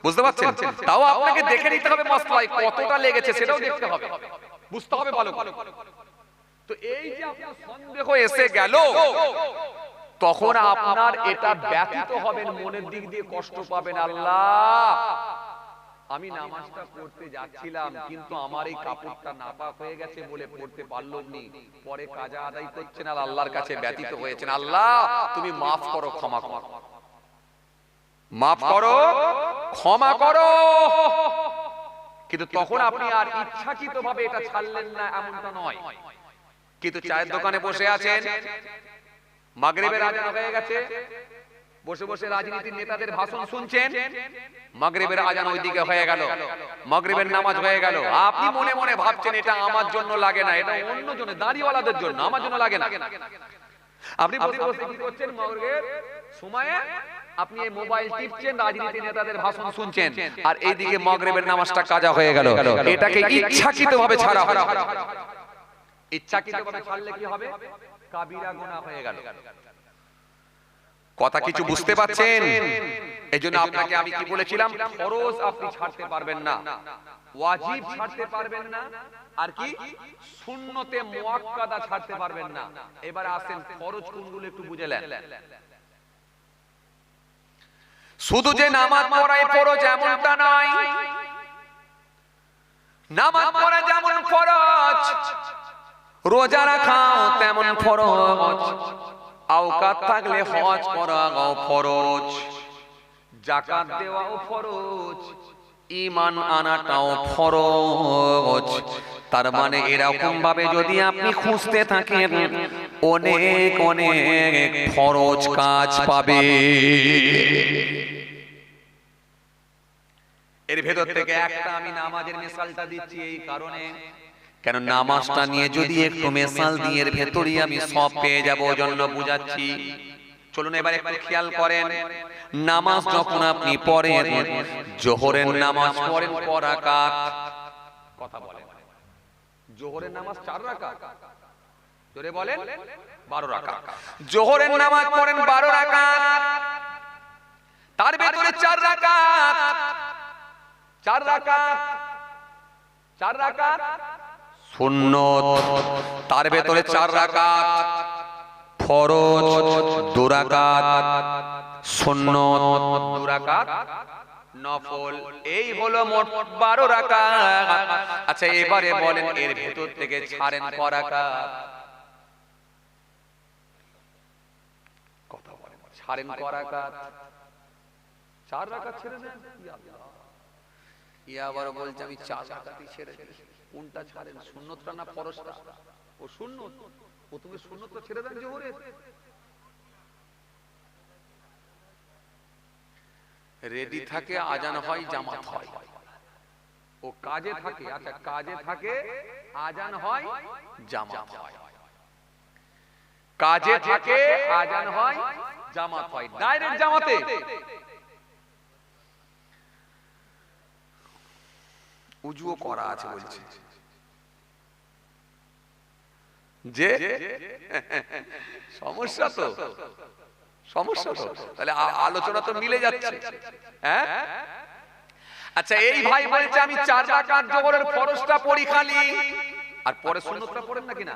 Speaker 1: বুঝতে পারছেন? তাও আপনাকে দেখে নিতে হবে মশলায় কতটা লেগেছে, সেটাও দেখতে হবে, বুঝতে হবে ভালো করে। তো এই যে আপনার সন্দেহ এসে গেল, তখন আপনার এটা ব্যথিত হবেন, মনের দিক দিয়ে কষ্ট পাবেন, আল্লাহ আমি নামাজটা পড়তে যাচ্ছিলাম কিন্তু আমার এই কাপড়টা নাপাক হয়ে গেছে বলে পড়তে পারলাম না, পরে কাজা আদায় করছেন আর আল্লাহর কাছে ব্যথিত হয়েছেন, আল্লাহ তুমি মাফ করো, ক্ষমা করো, মাফ করো, ক্ষমা করো। কিন্তু তখন আপনি আর ইচ্ছাকৃতভাবে এটা ছাড়লেন না এমনটা নয়, কিন্তু চায়ের দোকানে বসে আছেন, মাগরিবের আজান হয়ে গেছে, বসে বসে রাজনীতির নেতাদের ভাষণ শুনছেন, মাগরিবের আজান ওইদিকে হয়ে গেল, মাগরিবের নামাজ হয়ে গেল, আপনি মনে মনে ভাবছেন এটা আমার জন্য লাগে না, এটা অন্য জন্য, দাড়িওয়ালাদের জন্য, আমার জন্য লাগে না। আপনি বসে বসে কি করছেন? মাগরিবের সময়ে আপনি এই মোবাইল টিপছেন, রাজনীতি নেতাদের ভাষণ শুনছেন, আর এইদিকে মাগরিবের নামাজটা কাজা হয়ে গেল। এটাকে ইচ্ছাকৃতভাবে ছাড়া হয়। ইচ্ছাকৃতভাবে ছাড়লে কি হবে? কাবিরা গুনাহ হয়ে গেল। কথা কিছু বুঝতে পারছেন? এইজন্য আপনাকে আমি কি বলেছিলাম, ফরজ আপনি ছাড়তে পারবেন না, ওয়াজিব ছাড়তে পারবেন না, আর কি সুন্নতে মুআক্কাদা ছাড়তে পারবেন না। এবার আসেন ফরজ কোনগুলো একটু বুঝে নেন। শুধু যে নামাজ পড়াই ফরজ এমনটা নয়, নামাজ পড়া যেমন ফরজ, রোজা রাখাও তেমন ফরজ, আওকাত থাকলে হজ করাও ফরজ, যাকাত দেওয়াও ফরজ, ঈমান আনাটাও ফরজ। তার মানে এরকম ভাবে যদি আপনি খুঁজতে থাকেন অনেক অনেক ফরজ কাজ পাবে। এর ভেতর থেকে একটা আমি নামাজের মিসালটা দিচ্ছি এই কারণে, কেন নামাজটা নিয়ে যদি একটু মিসাল দিয়ে এর ভেতরই আমি সব পেয়ে যাব, ওজন্য বুঝাচ্ছি। চলুন এবার একটু খেয়াল করেন, নামাজ যখন আপনি পড়েন, জোহরের নামাজ পড়েন ক রাকাত? কথা বলেন। জোহরের নামাজ 4 রাকাত, জোরে বলেন 12 রাকাত। জোহরের নামাজ পড়েন 12 রাকাত, তার ভেতরে 4 রাকাত, 4 রাকাত, 4 রাকাত সুন্নত, তার ভেতরে 4 রাকাত ফরজ, 2 রাকাত সুন্নত, 2 রাকাত নফল। এই হলো মোট 12 রাকাত। আচ্ছা এবারে বলেন এর ভেতর থেকে ছাড়েন ক রাকাত? কথা বলেন, ছাড়েন ক রাকাত? 4 রাকাত ছেড়ে দেন। ইয়া আবার বলছে আমি 4 রাকাতই ছেড়ে দিই। কোনটা ছাড়েন, সুন্নতটা না ফরজটা? ও সুন্নত, প্রথমে সুন্নতটা ছেড়ে দেন জোহরে। রেডি থাকে, আজান হয়, জামাত হয়, ও কাজে থাকে। আচ্ছা কাজে থাকে, আজান হয়, জামাত হয়, কাজে থাকে, আজান হয়, জামাত হয়, ডাইরেক্ট জামাতে। উজুও করা আছে বলছে যে, সমস্যা তো, সমস্যা তো, তাহলে আলোচনা তো মিলে যাচ্ছে। হ্যাঁ আচ্ছা এই ভাই বলছে আমি 4 রাকাত জোহরের ফরজটা পড়ি খালি, আর পরে সুন্নতটা পড়েন নাকি না?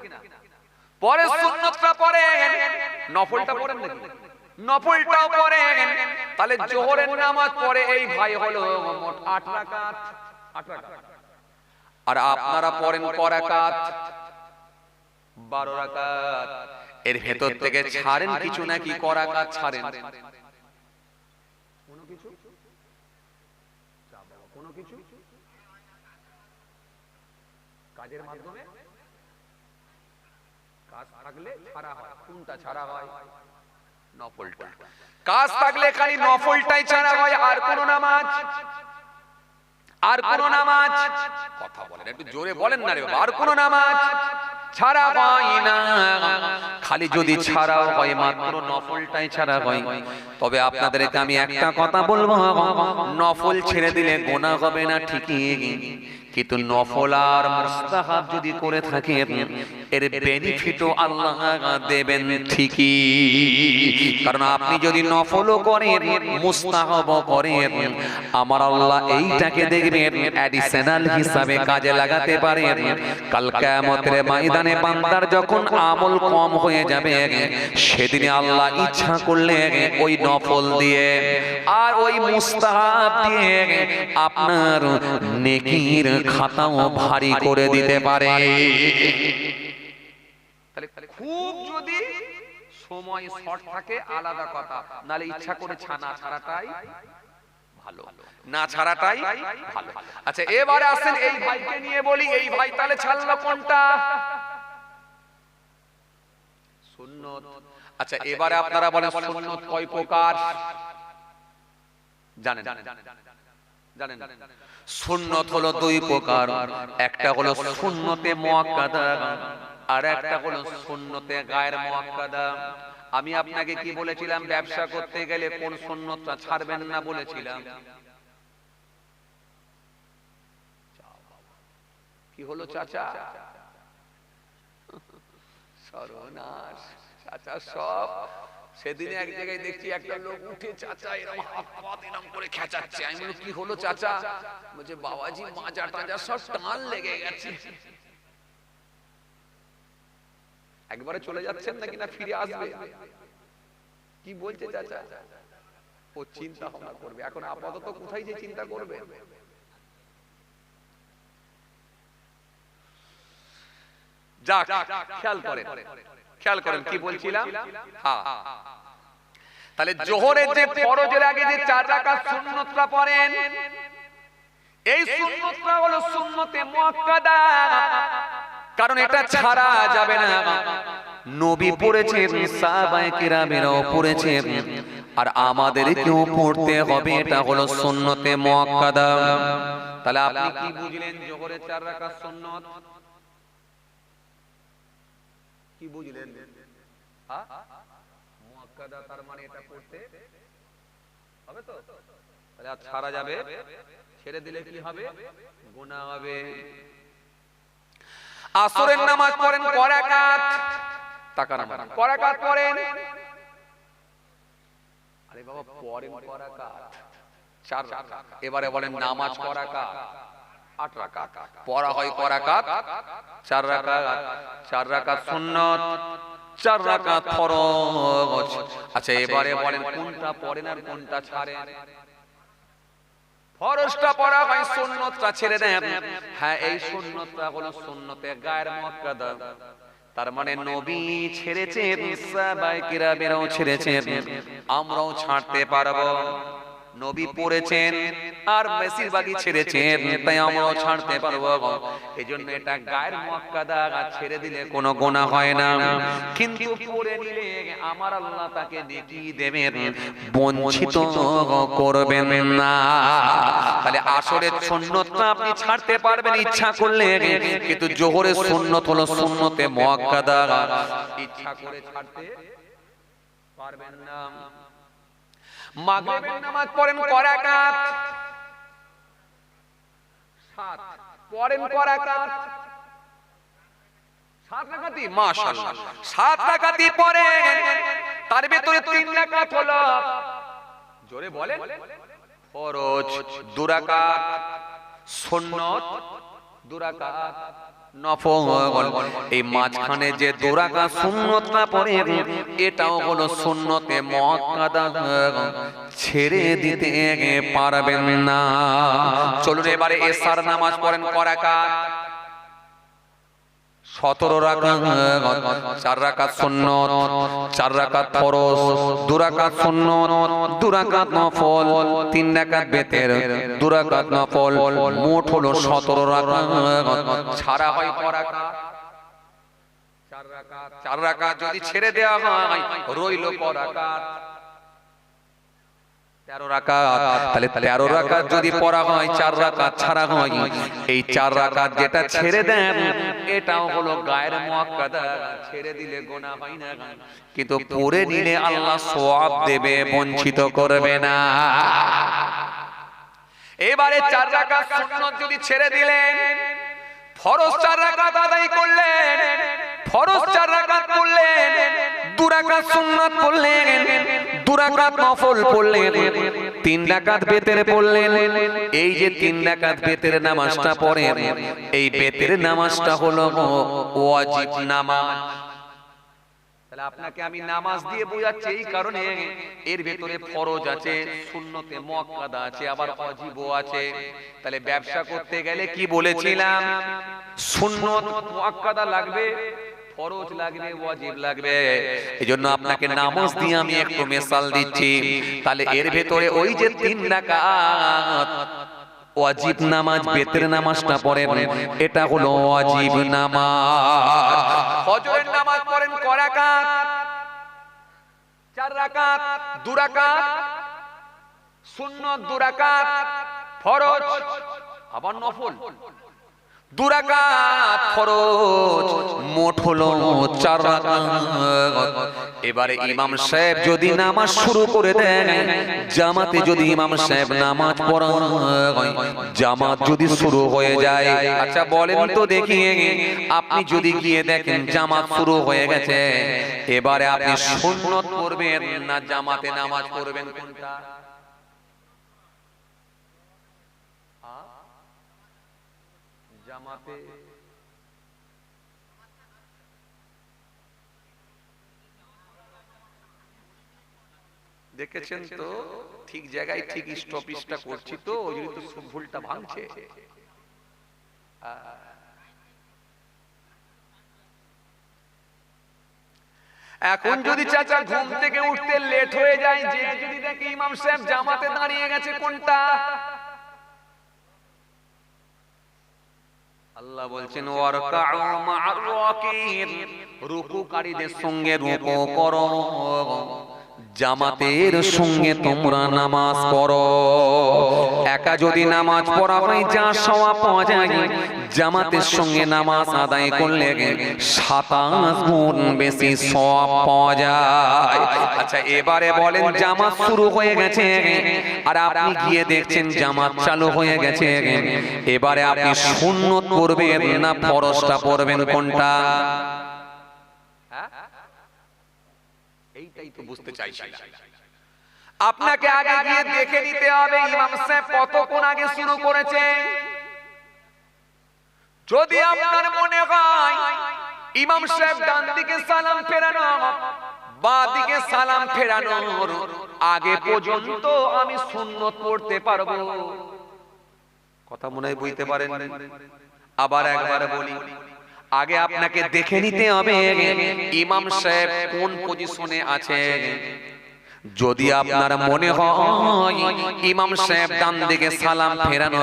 Speaker 1: পরে সুন্নতটা পড়েন, নফলটা পড়েন নাকি? নফলটাও পড়েন। তাহলে জোহরের নামাজ পড়ে এই ভাই হলো মোট 8 রাকাত, 8 রাকাত। আর আপনারা পড়েন ক রাকাত? 12 রাকাত। এর ভেতর থেকে ছাড়েন কিছু নাকি ক রাকাত ছাড়েন? কোনো কিছু, কোনো কিছু কাজের মাধ্যমে, কাজ থাকলে ছাড়া হয়। কোনটা ছাড়া হয়? নফলটা। কাজ থাকলে খালি নফলটাই ছাড়া হয়, আর কোন নামাজ, আর কোন নামাজ, কথা বলেন একটু জোরে বলেন না রে বাবা, আর কোন নামাজ ছাড়া হয় না। খালি যদি ছাড়া হয় মাত্র নফলটাই ছাড়া হয়। তবে আপনাদেরকে আমি একটা কথা বলবো, নফল ছেড়ে দিলে গুনাহ হবে না ঠিকই,
Speaker 2: কিন্তু নফল আর মুস্তাহাব যদি করে থাকেন এর বেনিফিটও আল্লাহ দেবেন ঠিকই। কারণ আপনি যদি নফলও করেন মুস্তাহাবও করেন আমার আল্লাহ এইটাকে দেখবেন অ্যাডিশনাল হিসাবে কাজে লাগাতে পারেন। কাল কিয়ামতের ময়দানে বান্দার যখন আমল কম হয়ে যাবে সেদিনে আল্লাহ ইচ্ছা করলে ওই নফল দিয়ে আর ওই মুস্তাহাব দিয়ে আপনার নেকির খাতাও ভারী করে দিতে পারে।
Speaker 1: তাহলে খুব যদি সময় শর্ট থাকে আলাদা কথা, নালে ইচ্ছা করে ছানা ছাড়াটাই ভালো, না ছাড়াটাই ভালো। আচ্ছা এবারে আসেন এই ভাইকে নিয়ে বলি, এই ভাই তাহলে ছাড়লো কোনটা? সুন্নত। আচ্ছা এবারে আপনারা বলেন সুন্নত কয় প্রকার জানেন? জানেন
Speaker 2: সুন্নত হলো দুই প্রকার, একটা হলো সুন্নতে মুআক্কাদা আর একটা হলো সুন্নতে গায়র মুআক্কাদা।
Speaker 1: আমি আপনাকে কি বলেছিলাম, ব্যবসা করতে গেলে কোন সুন্নতটা ছাড়বেন না বলেছিলাম? কি হলো চাচা? সর্বনাশ চাচা সব। সেদিনে এক জায়গায় দেখছি একটা লোক উঠে চাচা এরকম হাত পা এরকম করে খেঁচাচ্ছে। আমি বলি কি হলো চাচা? বলছে বাবাজি মাজা টাজা সব টান লেগে গেছে। একবারে চলে যাচ্ছেন নাকি না ফিরে আসবে? কি বলছে চাচা? ও চিন্তা ভাবনা করবে এখন, আপাতত কোথায় যে চিন্তা করবে। যাক খেয়াল করেন, খেয়াল করেন কি বলছিলাম। হ্যাঁ তাহলে জোহরের যে ফরজের আগে যে 4 রাকাত সুন্নতটা পড়েন, এই সুন্নতটা হলো সুন্নতে মুআক্কাদা। কারণ এটা ছাড়া যাবে না।
Speaker 2: নবী পড়েছেন, সাহাবায়ে কেরামেরাও পড়েছেন, আর আমাদেরকেও পড়তে হবে। এটা হলো সুন্নতে মুআক্কাদা।
Speaker 1: তাহলে আপনি কি বুঝলেন জোহরের 4 রাকাত সুন্নত? কি বুঝলেন? মুআক্কাদা তার মানে এটা পড়তে হবে তো। তাহলে আর ছাড়া যাবে, ছেড়ে দিলে কি হবে? গুনাহ হবে। আসরের নামাজ পড়েন ক রাকাত? টাকা নামাজ ক রাকাত পড়েন? আরে বাবা পড়েন ক রাকাত? 4 রাকাত। এবারে বলেন নামাজ ক রাকাত? 8 রাকাত। পড়া হয় ক রাকাত? 4 রাকাত। 4 রাকাত সুন্নত, 4 রাকাত ফরজ। আচ্ছা এবারে বলেন কোনটা পড়েন আর কোনটা ছাড়েন? ফরজটা পড়া হয়, সুন্নতটা ছেড়ে দেন। হ্যাঁ এই সুন্নতটা হলো সুন্নতে গায়র মুআক্কাদা। তার মানে নবী ছেড়েছেন, সাহাবায়ে কেরামেরাও ছেড়েছেন, আমরাও ছাড়তে পারবো। নবী পড়েছেন আর বেশিরভাগই ছেড়েছেন, তাই আমরাও ছাড়তে পারবো। এজন্য এটা গায়র মুআক্কাদা, ছেড়ে দিলে কোনো গুনাহ হয় না। কিন্তু পড়ে নিলে আমার আল্লাহ তাকে নেকি দেবেন, বঞ্চিত করবেন না। তাহলে আসরের সুন্নতটা আপনি ছাড়তে পারবেন ইচ্ছা করলে, কিন্তু জোহরের সুন্নত হলো সুন্নতে মুআক্কাদা, ইচ্ছা করে ছাড়তে পারবেন না। মাগরিবের নামাজ পড়েন ক রাকাত? 7। পড়েন ক রাকাত? 7 রাকাতই। মাশাআল্লাহ 7 রাকাতই পড়েন। তার ভিতরে 3 রাকাত হলো, জোরে বলেন, ফরজ 2 রাকাত, সুন্নত 2 রাকাত, নফল। এই মাঝখানে যে 2 রাকাত সুন্নতটা পড়েন এটাও হলো সুন্নতে মুআক্কাদা, ছেড়ে দিতে পারবেন না। চলুন এবারে এশার নামাজ পড়েন ক রাকাত? 17 রাকাত। 4 রাকাত সুন্নত, 4 রাকাত ফরজ, 2 রাকাত সুন্নত, 2 রাকাত নফল, 3 রাকাত বেতের, 2 রাকাত নফল, মোট হলো 17 রাকাত। ছাড়া হয় ক রাকাত? 4 রাকাত। 4 রাকাত যদি ছেড়ে দেওয়া হয় রইল ক রাকাত? 13 রাকাত। তাহলে 13 রাকাত যদি পড়া হয়, 4 রাকাত ছাড়া হয়, এই 4 রাকাত যেটা ছেড়ে দেন এটাও হলো গায়র মুআক্কাদা, ছেড়ে দিলে গুনাহ হয় না, কিন্তু পড়ে নিলে আল্লাহ সওয়াব দেবে, বঞ্চিত করবে না। এবারে 4 রাকাত সুন্নত যদি ছেড়ে দিলেন, ফরজ 4 রাকাত আদায় করলেন, ফরজ 4 রাকাত করলেন, 2 রাকাত সুন্নাত পড়লেন, 2 রাকাত নফল পড়লেন, 3 রাকাত বেতের পড়লেন। এই যে 3 রাকাত বেতের নামাজটা পড়েন, এই বেতের নামাজটা হলো ওয়াজিব নামাজ। তাহলে আপনাকে আমি নামাজ দিয়ে বোঝাচ্ছি এই কারণে এর ভেতরে ফরজ আছে, সুন্নতে মুআক্কাদা আছে, আবার ওয়াজিবও আছে। তাহলে ব্যবসা করতে গেলে কি বলেছিলাম, সুন্নত মুআক্কাদা লাগবে, ফরজ লাগবে, ওয়াজিব লাগবে। এজন্য আপনাকে নামাজ দিয়ে আমি একটু মিসাল দিচ্ছি। তাহলে এর ভেতরে ওই যে 3 রাকাত ওয়াজিব নামাজ, বেতের নামাজটা পড়েন, এটা হলো ওয়াজিব নামাজ। ফজরের নামাজ পড়েন কয় রাকাত? 4 রাকাত, 2 রাকাত সুন্নাত, 2 রাকাত ফরজ, আবার নফল 2 রাকাত ফরজ, মোট হলো 4 রাকাত। এবারে ইমাম সাহেব যদি নামাজ শুরু করে দেন, জামাতে যদি ইমাম সাহেব নামাজ পড়ান, জামাত যদি শুরু হয়ে যায়, আচ্ছা বলেন তো দেখি, আপনি যদি গিয়ে দেখেন জামাত শুরু হয়ে গেছে, এবারে আপনি সুন্নত পড়বেন না জামাতে নামাজ পড়বেন, কোনটা? জামাতে। দেখেছেন তো, ঠিক জায়গায় ঠিক স্টপিসটা করছি তো, ওই জন্য তো ভুলটা ভাঙছে। এখন যদি চাচা ঘুম থেকে উঠতে লেট হয়ে যায়, যে যদি দেখে ইমাম সাহেব জামাতে দাঁড়িয়ে গেছে, কোনটা? আল্লাহ বলছেন ওয়ারকাউ মা'আর রাকিন, রুকুকারীদের সঙ্গে রুকু করো, জামাতের সঙ্গে তোমরা নামাজ পড়ো। একা যদি নামাজ পড়া হয় যা সওয়াব পাওয়া যায়, জামাতের সঙ্গে নামাজ আদায় করলে 27 গুণ বেশি সওয়াব পাওয়া যায়। আচ্ছা এবারে বলেন, জামাত শুরু হয়ে গেছে আর আপনি গিয়ে দেখছেন জামাত চালু হয়ে গেছে, এবারে আপনি সুন্নত পড়বেন না ফরজটা পড়বেন, কোনটা? এইটাই তো বুঝতে চাইছি। আপনাকে আগে গিয়ে দেখে নিতে হবে ইমাম সাহেব কতক্ষণ আগে শুরু করেছে। যদি আপনার মনে হয় ইমাম সাহেব ডান দিকে সালাম ফেরানো, বাঁ দিকে সালাম ফেরানোর আগে পর্যন্ত আমি সুন্নত পড়তে পারবো, কথা মনে হয় বুঝতে পারেন। আবার একবার বলি, আগে আপনাকে দেখে নিতে হবে ইমাম সাহেব কোন পজিশনে আছে। যদি আপনার মনে হয় ইমাম সাহেব ডান দিকে সালাম ফেরানো,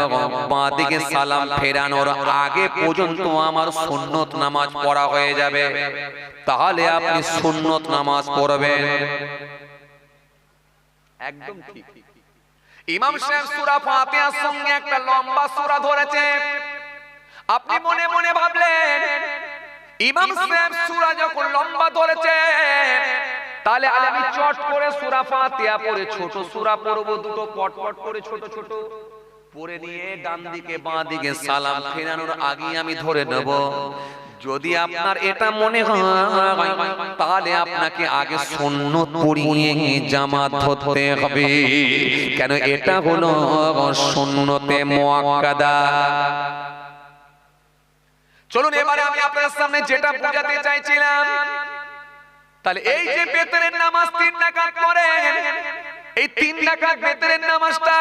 Speaker 1: বাঁ দিকে সালাম ফেরানোর আগে পর্যন্ত আমার সুন্নত নামাজ পড়া হয়ে যাবে, তাহলে আপনি সুন্নত নামাজ পড়বেন। একদম ঠিক। ইমাম সাহেব সূরা ফাতিহার সঙ্গে একটা লম্বা সূরা ধরেছে, আপনি মনে মনে ভাবলেন ইমাম সাহেব সূরা যখন লম্বা ধরেছে, তাহলে আমি চট করে সূরা ফাতিহা পড়ে ছোট সূরা পড়ব, দুটো পটপট করে ছোট ছোট পড়ে নিয়ে ডান দিকে বাঁ দিকে সালাম ফেরানোর আগে আমি ধরে নেব। যদি আপনার এটা মনে হয়, তাহলে আপনাকে আগে সুন্নত পড়িয়ে জামাত ধরতে হবে, কেন এটা হলো সুন্নতে মুআক্কাদা। চলুন এবারে আমি আপনাদের সামনে যেটা বোঝাতে চাইছিলাম, তাহলে এই যে বেতরের নামাজ 3 রাকাত করেন, এই 3 রাকাত বেতরের নামাজটা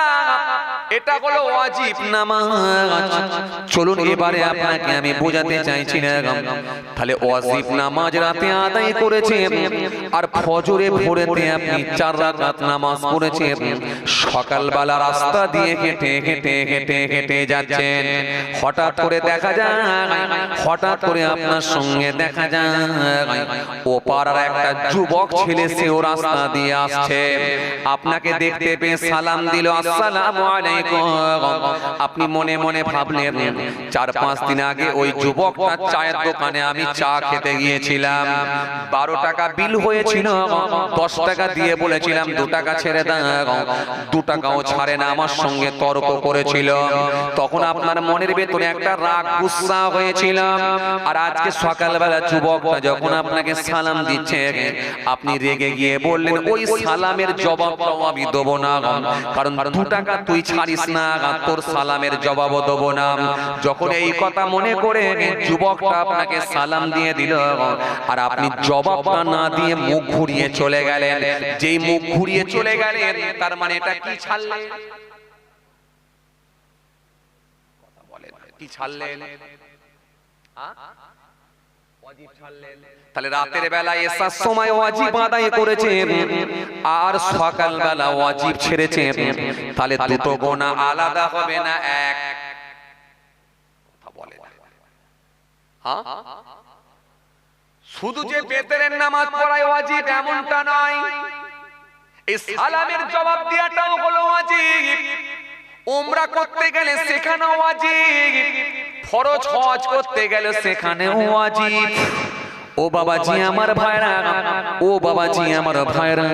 Speaker 1: এটা হলো ওয়াজিব নামাজ। চলুন এবারে আপনাকে আমি বোঝাতে চাইছিলাম, তাহলে ওয়াজিব নামাজ রাতে আদায় করেছেন আর ফজরে ভোরেতে আপনি 4 রাকাত নামাজ পড়েছেন, সকালবেলা রাস্তা দিয়ে হেঁটে হেঁটে হেঁটে হেঁটে যাচ্ছেন, হঠাৎ করে দেখা যায়, হঠাৎ করে আপনার সঙ্গে দেখা যায় ও পাড়ার একটা যুবক ছেলে সেও রাস্তা দিয়ে আসছে, আপনি
Speaker 2: আপনাকে দেখতে পেয়ে সালাম দিল, আসসালামু আলাইকুম। আপনি মনে মনে ভাবলেন 4-5 দিন আগে ওই যুবকটা চায়ের দোকানে আমি চা খেতে গিয়েছিলাম, 12 টাকা বিল হয়েছিল, 10 টাকা দিয়ে বলেছিলাম 2 টাকা ছেড়ে দাও, 2 টাকাও ছাড়ে না, আমার সঙ্গে তর্ক করেছিল। তখন আপনার মনের ভেতরে একটা রাগ গুসা হয়েছিল। আর আজকে সকালবেলা যুবকটা যখন আপনাকে সালাম দিচ্ছে, আপনি রেগে গিয়ে বললেন ওই সালামের জবাবটাও আমি দেবো না, কারণ 2 টাকা তুই ছাড়িস না, তোর সালামের জবাবও দেবো না। যখন এই কথা মনে করে যুবকটা আপনাকে সালাম দিয়ে দিল, আর আপনি জবাবটা না দিয়ে মুখ ঘুরিয়ে চলে গেলেন, যেই মুখ ঘুরিয়ে চলে গেলেন তার মানে এটা কি ছাড়লেন? কি ছাড়লেন? ওয়াজিব ছাড়লেন। তাহলে রাতের বেলা এসার সময় ওয়াজিব আদায় করেছেন আর সকাল বেলা ওয়াজিব ছেড়েছেন, তাহলে দুটো গুনাহ আলাদা হবে না এক? কথা বলেন। হ্যাঁ, শুধু যে বেতেরের নামাজ পড়াই ওয়াজিব এমনটা নয়, এই সালামের জবাব দেওয়াটাও হলো ওয়াজিব। উমরা করতে গেলে সেখানেও ওয়াজিব, ফরজ হজ করতে গেলে সেখানেও ওয়াজিব। ও বাবাজি আমার ভাইরা, ও বাবাজি আমার ভাইরা,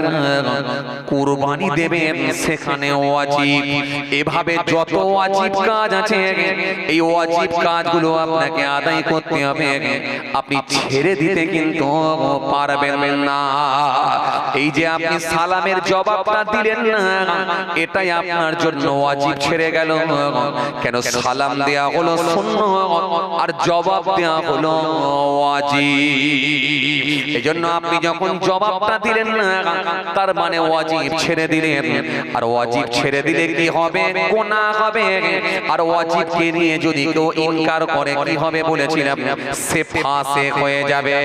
Speaker 2: কুরবানি দেবেন সেখানে ওয়াজিব। এভাবে যত ওয়াজিব কাজ আছে এই ওয়াজিব কাজগুলো আপনাকে আদায় করতে হবে, আপনি ছেড়ে দিতে কিন্তু পারবেন না। এই যে আপনি সালামের জবাবটা দিলেন না, এটাই আপনার জন্য ওয়াজিব ছেড়ে গেল। কেন? সালাম দেয়া হলো সুন্নাত আর জবাব দেয়া হলো ওয়াজিব। এজন্য আপনি যখন জবাবটা দিলেন না, তার মানে ওয়াজিব ছেড়ে দিলেন। আর ওয়াজিব ছেড়ে দিলে কি হবে? গুনাহ হবে। আর ওয়াজিবকে নিয়ে যদি কেউ ইনকার করে কি হবে বলেছিলাম? সে ফাসিক হয়ে যাবে।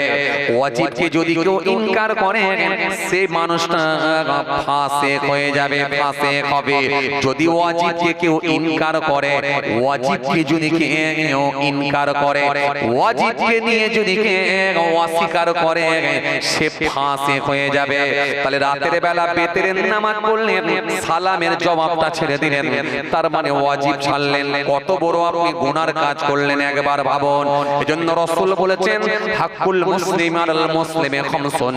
Speaker 2: ওয়াজিবকে যদি কেউ ইনকার করে সেই মানুষটা ফাসিক হয়ে যাবে, ফাসিক হবে। যদি ওয়াজিবকে কেউ ইনকার করে, ওয়াজিবকে যদি কেউ ইনকার করে, ওয়াজিবকে নিয়ে যদি কেউ অস্বীকার করে, সে ফাসিক হয়ে যাবে। তাহলে রাতের বেলা বেতেরের নামাজ পড়লেন, সালামের জবাবটা ছেড়ে দিলেন, তার মানে ওয়াজিব ছাড়লেন। কত বড় আপনি গুনার কাজ করলেন একবার ভাবুন। এজন্য রাসূল বলেছেন হাক্কুল মুসলিম আলাল মুসলিমি খামসুন,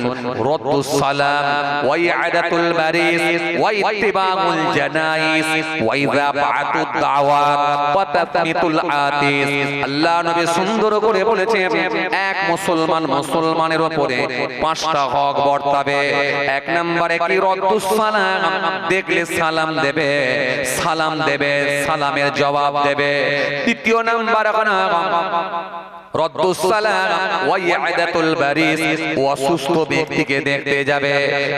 Speaker 2: রাদ্দুস সালাম ওয়া ইআদাতুল বারিস ওয়া ইত্তিবাউল জানাইস ওয়া ইযা বাআতুদ দাওয়াত ওয়া তাসমিতুল আতিস। আল্লাহ নবী সুন্দর করে বলেছেন এক মুসলমানের উপরে 5টা হক বর্তাবে। 1 নম্বরে কি? রাদ্দুস সালাম, দেখলে সালাম দেবে, সালাম দেবে, সালামের জবাব দেবে। 2 নম্বর রাদ্দুস সালাম ওয়া ইআদাতুল বারিস, অসুস্থ ব্যক্তিকে দেখতে যাবে।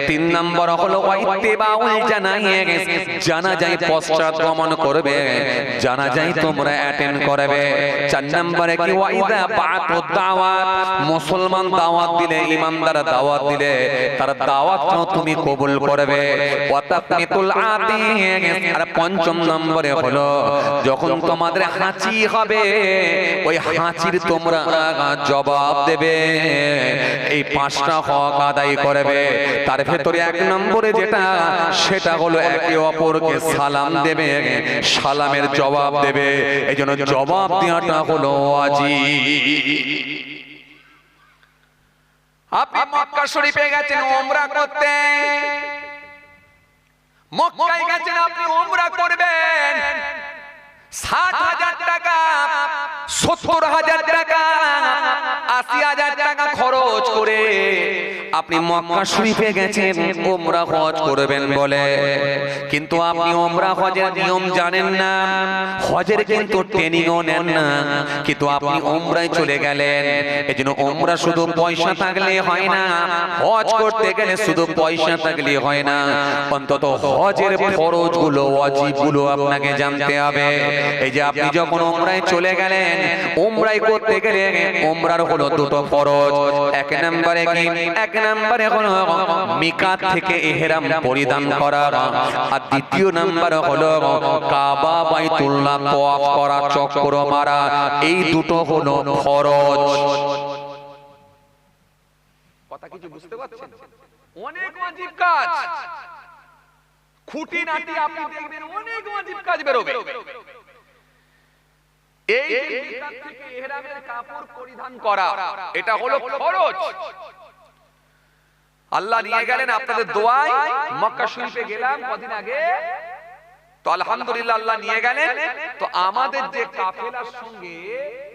Speaker 2: 3 নম্বর হলো ওয়া ইত্তিবাউল জানাইস, জানাজায় পশ্চাৎগমন করবে, জানাজায় তোমরা অ্যাটেন্ড করবে। 4 নম্বরে কি? ওয়া ইযা বাআতুদ দাওয়াত, মুসলমান দাওয়াত দিলে, ইমানদার দাওয়াত দিলে তার দাওয়াতটাও তুমি কবুল করবে। ওয়া তাসমিতুল আতিস। আর 5 নম্বরে হলো যখন তোমাদের হাঁচি হবে, ওই হাঁচির তোমরা জবাব দেবে। এই 5টা হক আদায় করবে। তার ভেতরে 1 নম্বরে যেটা, সেটা হলো একে অপরকে সালাম দেবে, সালামের জবাব দেবে। এই জন্য জবাব দেওয়াটা হলো ওয়াজিব। আপনি মক্কা শরীফে গেছেন উমরা করতে, মক্কায় গেছেন আপনি উমরা করবেন, 60,000 টাকা, 70,000 টাকা, 80,000 টাকা খরচ করে আপনি মক্কা শরীফে গেছেন উমরা হজ করবেন বলে, কিন্তু আপনি উমরা হজের নিয়ম জানেন না, হজের কিন্তু ট্রেনিংও নেন না, কিন্তু আপনি উমরায় চলে গেলেন। এজন্য উমরা শুধু পয়সা থাকলে হয় না, হজ করতে গেলে শুধু পয়সা থাকলে হয় না, অন্তত হজের ফরজগুলো, ওয়াজিবগুলো আপনাকে জানতে হবে। এই যে আপনি যখন উমরায় চলে গেলেন, উমরায় করতে গেলে উমরার হলো 2টো ফরজ। 1 নম্বরে কি? 1 নম্বরে হলো মিকাত থেকে ইহরাম পরিধান করা, আর 2য় নম্বরে হলো কাবা বাইতুল্লাহ তাওয়াফ করা, চক্র মারা। এই 2টো হলো ফরজ। কথা কিছু বুঝতে পারছেন? অনেক ওয়াজিব কাজ,
Speaker 1: খুঁটিনাটি আপনি দেখবেন অনেক ওয়াজিব কাজ বেরোবে। এই যে ভিতর থেকে ইহরামের কাপড় পরিধান করা, এটা হলো ফরজ। আল্লাহ নিয়ে গেলেন আপনাদের দোয়ায়, মক্কা শরীফে গেলাম কদিন আগে, তো আলহামদুলিল্লাহ আল্লাহ নিয়ে গেলেন। তো আমাদের যে কাফেলার সঙ্গে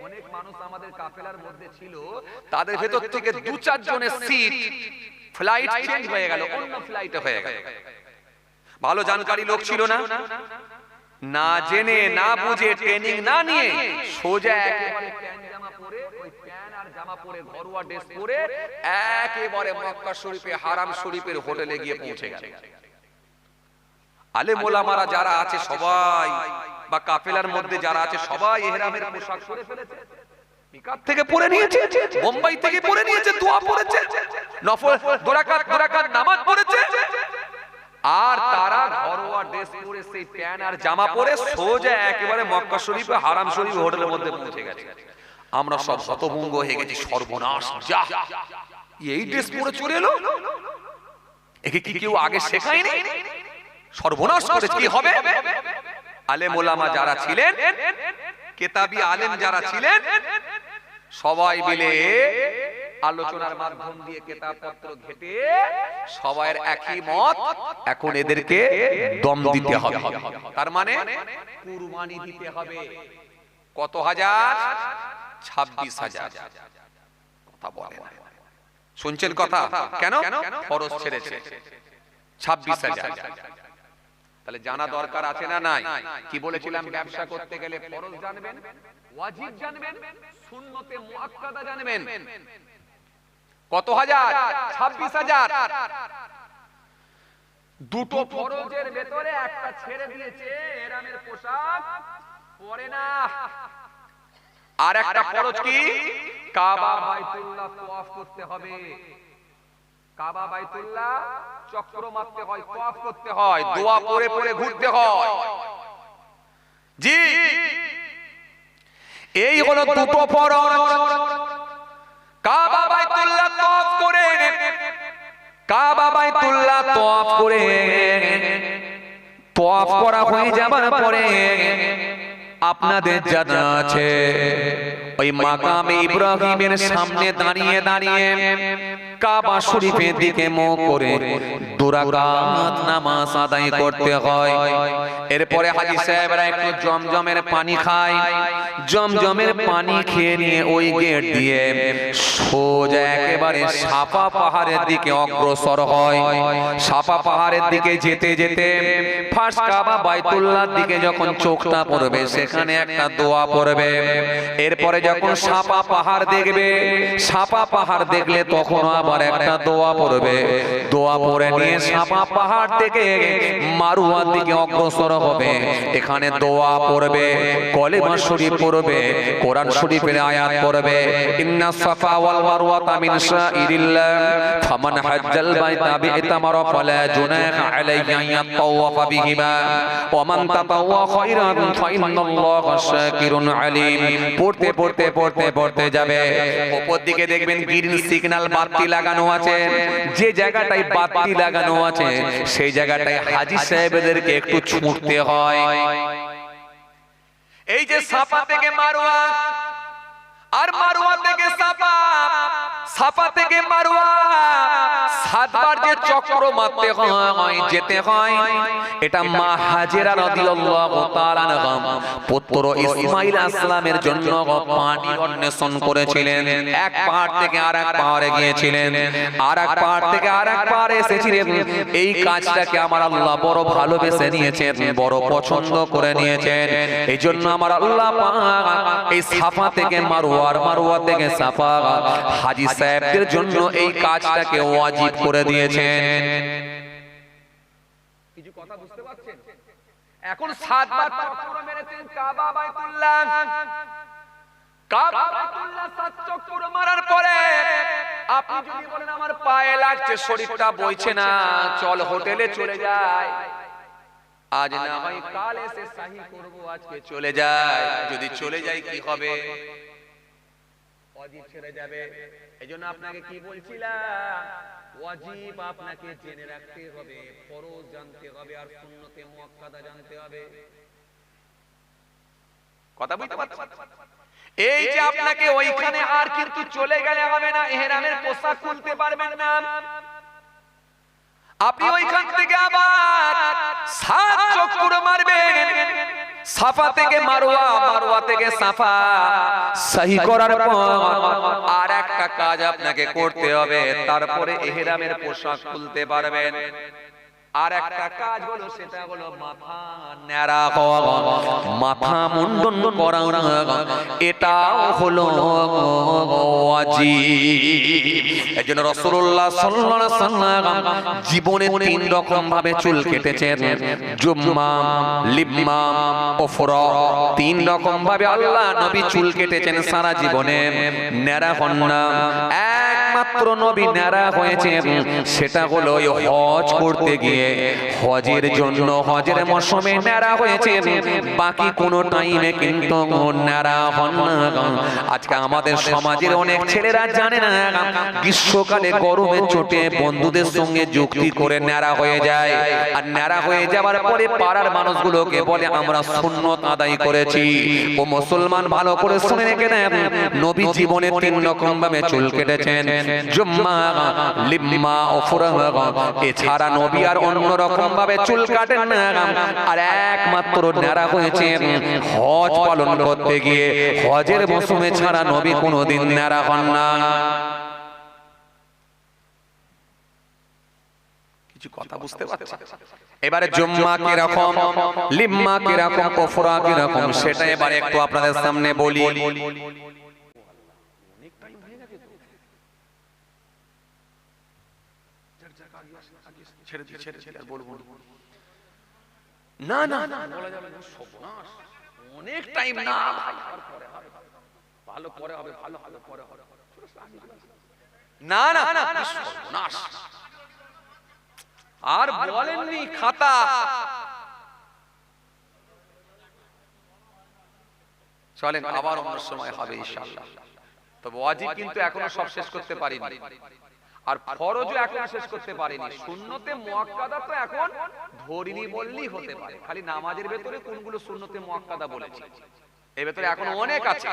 Speaker 1: অনেক মানুষ আমাদের কাফেলার মধ্যে ছিল, তাদের ভেতর থেকে 2-4 জনের সিট ফ্লাইট চেঞ্জ হয়ে গেল, অন্য ফ্লাইটে হয়ে গেল। ভালো জানকারী লোক ছিল না, না জেনে না বুঝে ট্রেনিং না নিয়ে সোজা একেবারে প্যান্ট জামা পরে, ওই প্যান্ট আর জামা পরে ঘরোয়া ড্রেস পরে একেবারে মক্কা শরীফে হারাম শরীফের হোটেলে গিয়ে পৌঁছে গেল। আলেম ওলামারা যারা আছে সবাই, বা কাফেলার মধ্যে যারা আছে সবাই ইহরামের পোশাক পরে ফেলেছে, মিকাত থেকে পরে নিয়েছে, মুম্বাই থেকে পরে নিয়েছে, দোয়া পড়েছে, নফল দুরাকাত নামাজ পড়েছে, আর তারা ঘরোয়া ড্রেস পরে সেই প্যান্ট আর জামা পরে সোজা একেবারে মক্কা শরীফে হারাম শরীফ হোটেলের মধ্যে পৌঁছে গেছে। আমরা সব হতভম্ব হয়ে গেছি, সর্বনাশ, যা এই ড্রেস পরে চলে এলো, একে কি কেউ আগে শেখায়নি? সর্বনাশ করেছে, কি হবে? আলেম ওলামা যারা ছিলেন, কেতাবি আলেম যারা ছিলেন, সবাই মিলে আলোচনার মাধ্যম দিয়ে কিতাবপত্র ঘেটে সবার একই মত, এখন এদেরকে দম দিতে হবে। তার মানে কুরবানি দিতে হবে। কত হাজার? 26,000। কথা বলেন, শুনছেন কথা? কেন? ফরজ ছেড়েছে 26,000। তাহলে জানা দরকার আছে না নাই? কি বলেছিলাম, ব্যবসা করতে গেলে ফরজ জানবেন, ওয়াজিব জানবেন, সুন্নতে মুআক্কাদা জানবেন। কত হাজার? 26,000। দুটো ফরজের ভেতরে একটা ছেড়ে দিয়েছে, ইহরামের পোশাক পরে না। আর একটা ফরজ কি? কাবা বাইতুল্লাহ তাওয়াফ করতে হবে। কাবা বাইতুল্লাহ চক্র মারতে হয়, তাওয়াফ করতে হয়, দোয়া পড়ে পড়ে ঘুরতে হয়। জি, এই হলো দুটো ফরজ। কাবা বাইতুল্লাহ তাওয়াফ করে, কাবা বাইতুল্লাহ তাওয়াফ করে, তাওয়াফ করা হয়ে যাবার পরে আপনাদের জানা আছে ওই মাকামে ইব্রাহিমের সামনে দাঁড়িয়ে দাঁড়িয়ে কাবা শরীফের দিকে মুখ করে 2 রাকাত নামাজ আদায় করতে হয়। এরপরে হাজী সাহেবরা একটু জমজমের পানি খায়, জমজমের পানি খেয়ে নিয়ে ওই গেট দিয়ে সোজা একেবারে সাফা পাহাড়ের দিকে অগ্রসর হয়। সাফা পাহাড়ের দিকে যেতে যেতে ফার্স্ট কাবা বাইতুল্লাহর দিকে যখন চোখটা পড়বে, সেখানে একটা দোয়া পড়বে। এরপরে যখন সাফা পাহাড় দেখবে, সাফা পাহাড় দেখলে তখন আবার একটা দোয়া পড়বে। দোয়া পড়ে নিয়ে সাফা পাহাড় থেকে মারওয়ার দিকে অগ্রসর হবে। এখানে দোয়া পড়বে, কলেমা শরীফ পড়বে, কোরআন শরীফের আয়াত পড়বে। ইন্নাস সাফা ওয়াল মারওয়াতা মিন শাইরিল্লাহ ফামান হাজ্জাল বাইতা বি'তামারা ফালা জুনাহা আলাইহি আন ইয়াতাওয়াফা বিহিমা ওয়া মান তাতাওয়া খায়রান ফাইন্নাল্লাহা শাকিরুন আলিম। পড়তে পড়তে পড়তে পড়তে যাবে, উপর দিকে দেখবেন গ্রিন সিগন্যাল বাতি লাগানো আছে। যে জায়গাটায় বাতি লাগানো আছে সেই জায়গাটায় হাজী সাহেবদেরকে একটু ছুটতে হয়। এই যে সাফা থেকে মারওয়া আর মারওয়া থেকে সাফা, সাফা থেকে মারওয়া 7 বার যে চক্র মারতে হয়, যেতে হয়, এটা মা হাজেরা রাদিয়াল্লাহু তাআলা আনহা পুত্র ইসমাঈল আসলামের জন্য পানি অন্বেষণ করেছিলেন। এক পাহাড় থেকে আরেক পাহাড়ে গিয়েছিলেন, আরেক পাহাড় থেকে আরেক পাহাড়ে এসেছিলেন। এই কাজটাকে আমার আল্লাহ বড় ভালোবেসে নিয়েছেন, বড় পছন্দ করে নিয়েছেন। এই জন্য আমার আল্লাহ পাক এই সাফা থেকে মারওয়া আর মারওয়া থেকে সাফা হাজী সাহেবদের জন্য এই কাজটাকে ওয়াজিব করে দিয়েছেন। কিছু কথা বুঝতে পারছেন? এখন 7 বার চক্র মেরেছেন কাবা বাইতুল্লাহ, কাবা বাইতুল্লাহ 7 চক্র মারার পরে আপনি যদি বলেন আমার পায়ে লাগছে, শরীরটা বইছে না, চল হোটেলে চলে যাই, আজ না হয় কাল এসে সাহি করব, আজকে চলে যাই। যদি চলে যাই কি হবে? ওয়াজিব ছেড়ে যাবে। এজন্য আপনাকে কি বলছিলাম, ওয়াজিব আপনাকে জেনে রাখতে হবে, ফরজ জানতে হবে, আর সুন্নতে মুআক্কাদা জানতে হবে। কথা বুঝতে পারছেন? এই যে আপনাকে ওইখানে আর কিন্তু চলে গেলে হবে না, ইহরামের পোশাক খুলতে পারবেন না। আপনি ওইখান থেকে আবার 7 চক্কর মারবেন, সাফা থেকে মারওয়া, মারওয়া থেকে সাফা, সহি করার পর আর একটা কাজ আপনাকে করতে হবে, তারপরে ইহরামের পোশাক খুলতে পারবেন। আর একটা কাজ হলো, সেটা হলো মাথা ন্যাড়া হওয়া, মাথা মুন্ডন করা, এটাও হলো ওয়াজিব। এজন্য রাসূলুল্লাহ সাল্লাল্লাহু আলাইহি ওয়াসাল্লাম জীবনে 3 রকম ভাবে চুল কেটেছেন, জুম্মা, লিম্মা, ওফরা। 3 রকম ভাবে আল্লাহ নবী চুল কেটেছেন সারা জীবনে, ন্যাড়া হন না। একমাত্র নবী ন্যাড়া হয়েছেন, সেটা হলো হজ করতে গিয়ে, হজের জন্য হজের মৌসুমে ন্যাড়া হয়েছে, বাকি কোন টাইমে কিন্তু ন্যাড়া হন না। আজকে আমাদের সমাজের অনেক ছেলেরা জানে না, গ্রীষ্মকালে গরমে চোটে বন্ধুদের সঙ্গে যুক্তি করে ন্যাড়া হয়ে যায়, আর ন্যাড়া হয়ে যাওয়ার পরে পাড়ার মানুষগুলোকে বলে আমরা সুন্নত আদায় করেছি। ও মুসলমান, ভালো করে শুনে রেখে দেন, নবী জীবনে 3 রকম ভাবে চুল কেটেছেন, জুম্মা, লিম্মা, ওফরা। এছাড়া নবী আর অন্য রকম ভাবে চুল কাটেন না, আর একমাত্র ন্যাড়া হয়েছে হজ পালন করতে গিয়ে। হজের মৌসুমে ছাড়া নবী কোনোদিন ন্যাড়া হন না। কিছু কথা বুঝতে পারছেন? এবারে জুম্মা কি রকম, লিম্মা কি রকম, ওফরা কি রকম, সেটা এবারে একটু আপনাদের সামনে বলি। না না না, বলা যাবে না, সর্বনাশ, অনেক টাইম না, ভালো পরে হবে, ভালো ভালো পরে হবে, না না না, সর্বনাশ। আর বলেননি খাতা, চলেন আবার অন্য সময় হবে ইনশাআল্লাহ। তবে ওয়াজিব কিন্তু এখনো সব শেষ করতে পারিনি, আর ফরজও এখনো শেষ করতে পারিনি। সুন্নতে মুআক্কাদা তো এখন ধরিনি বললেই হতে পারে। খালি নামাজের ভেতরে কোনগুলো সুন্নতে মুআক্কাদা বলেছি, এর ভেতরে এখন অনেক আছে,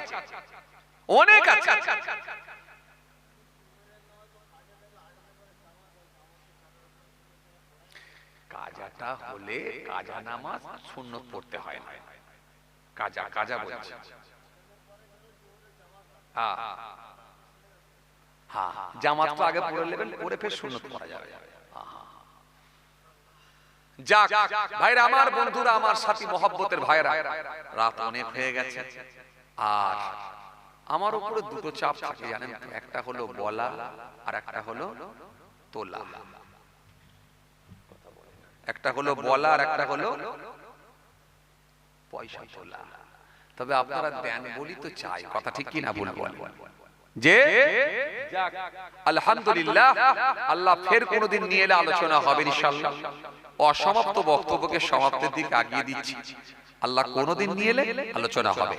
Speaker 1: অনেক আছে। কাজাটা হলে কাজা নামাজ সুন্নত পড়তে হয় না, কাজা কাজা বলছে। হ্যাঁ হ্যাঁ, জামাত তো আগে পড়ে নেবেন, পরে ফের সুন্নত পড়া যাবে। যাক ভাইরা আমার, বন্ধুরা আমার, সাথী মহব্বতের ভাইরা, রাত অনেক হয়ে গেছে, আর আমার উপরে 2টো চাপ থাকে জানেন, একটা হলো বলা আর একটা হলো তোলা। একটা হলো বলা আর একটা হলো পয়সা তোলা। তবে আপনারা দেন বলি তো চাই, কথা ঠিক কি না বলবো যে আলহামদুলিল্লাহ, আল্লাহ ফের কোনদিন নিয়ে এলে আলোচনা হবে ইনশাআল্লাহ। অসমাপ্ত বক্তব্যকে সমাপ্তির দিকে আগিয়ে দিচ্ছি, আল্লাহ কোনদিন নিয়ে এলে আলোচনা হবে।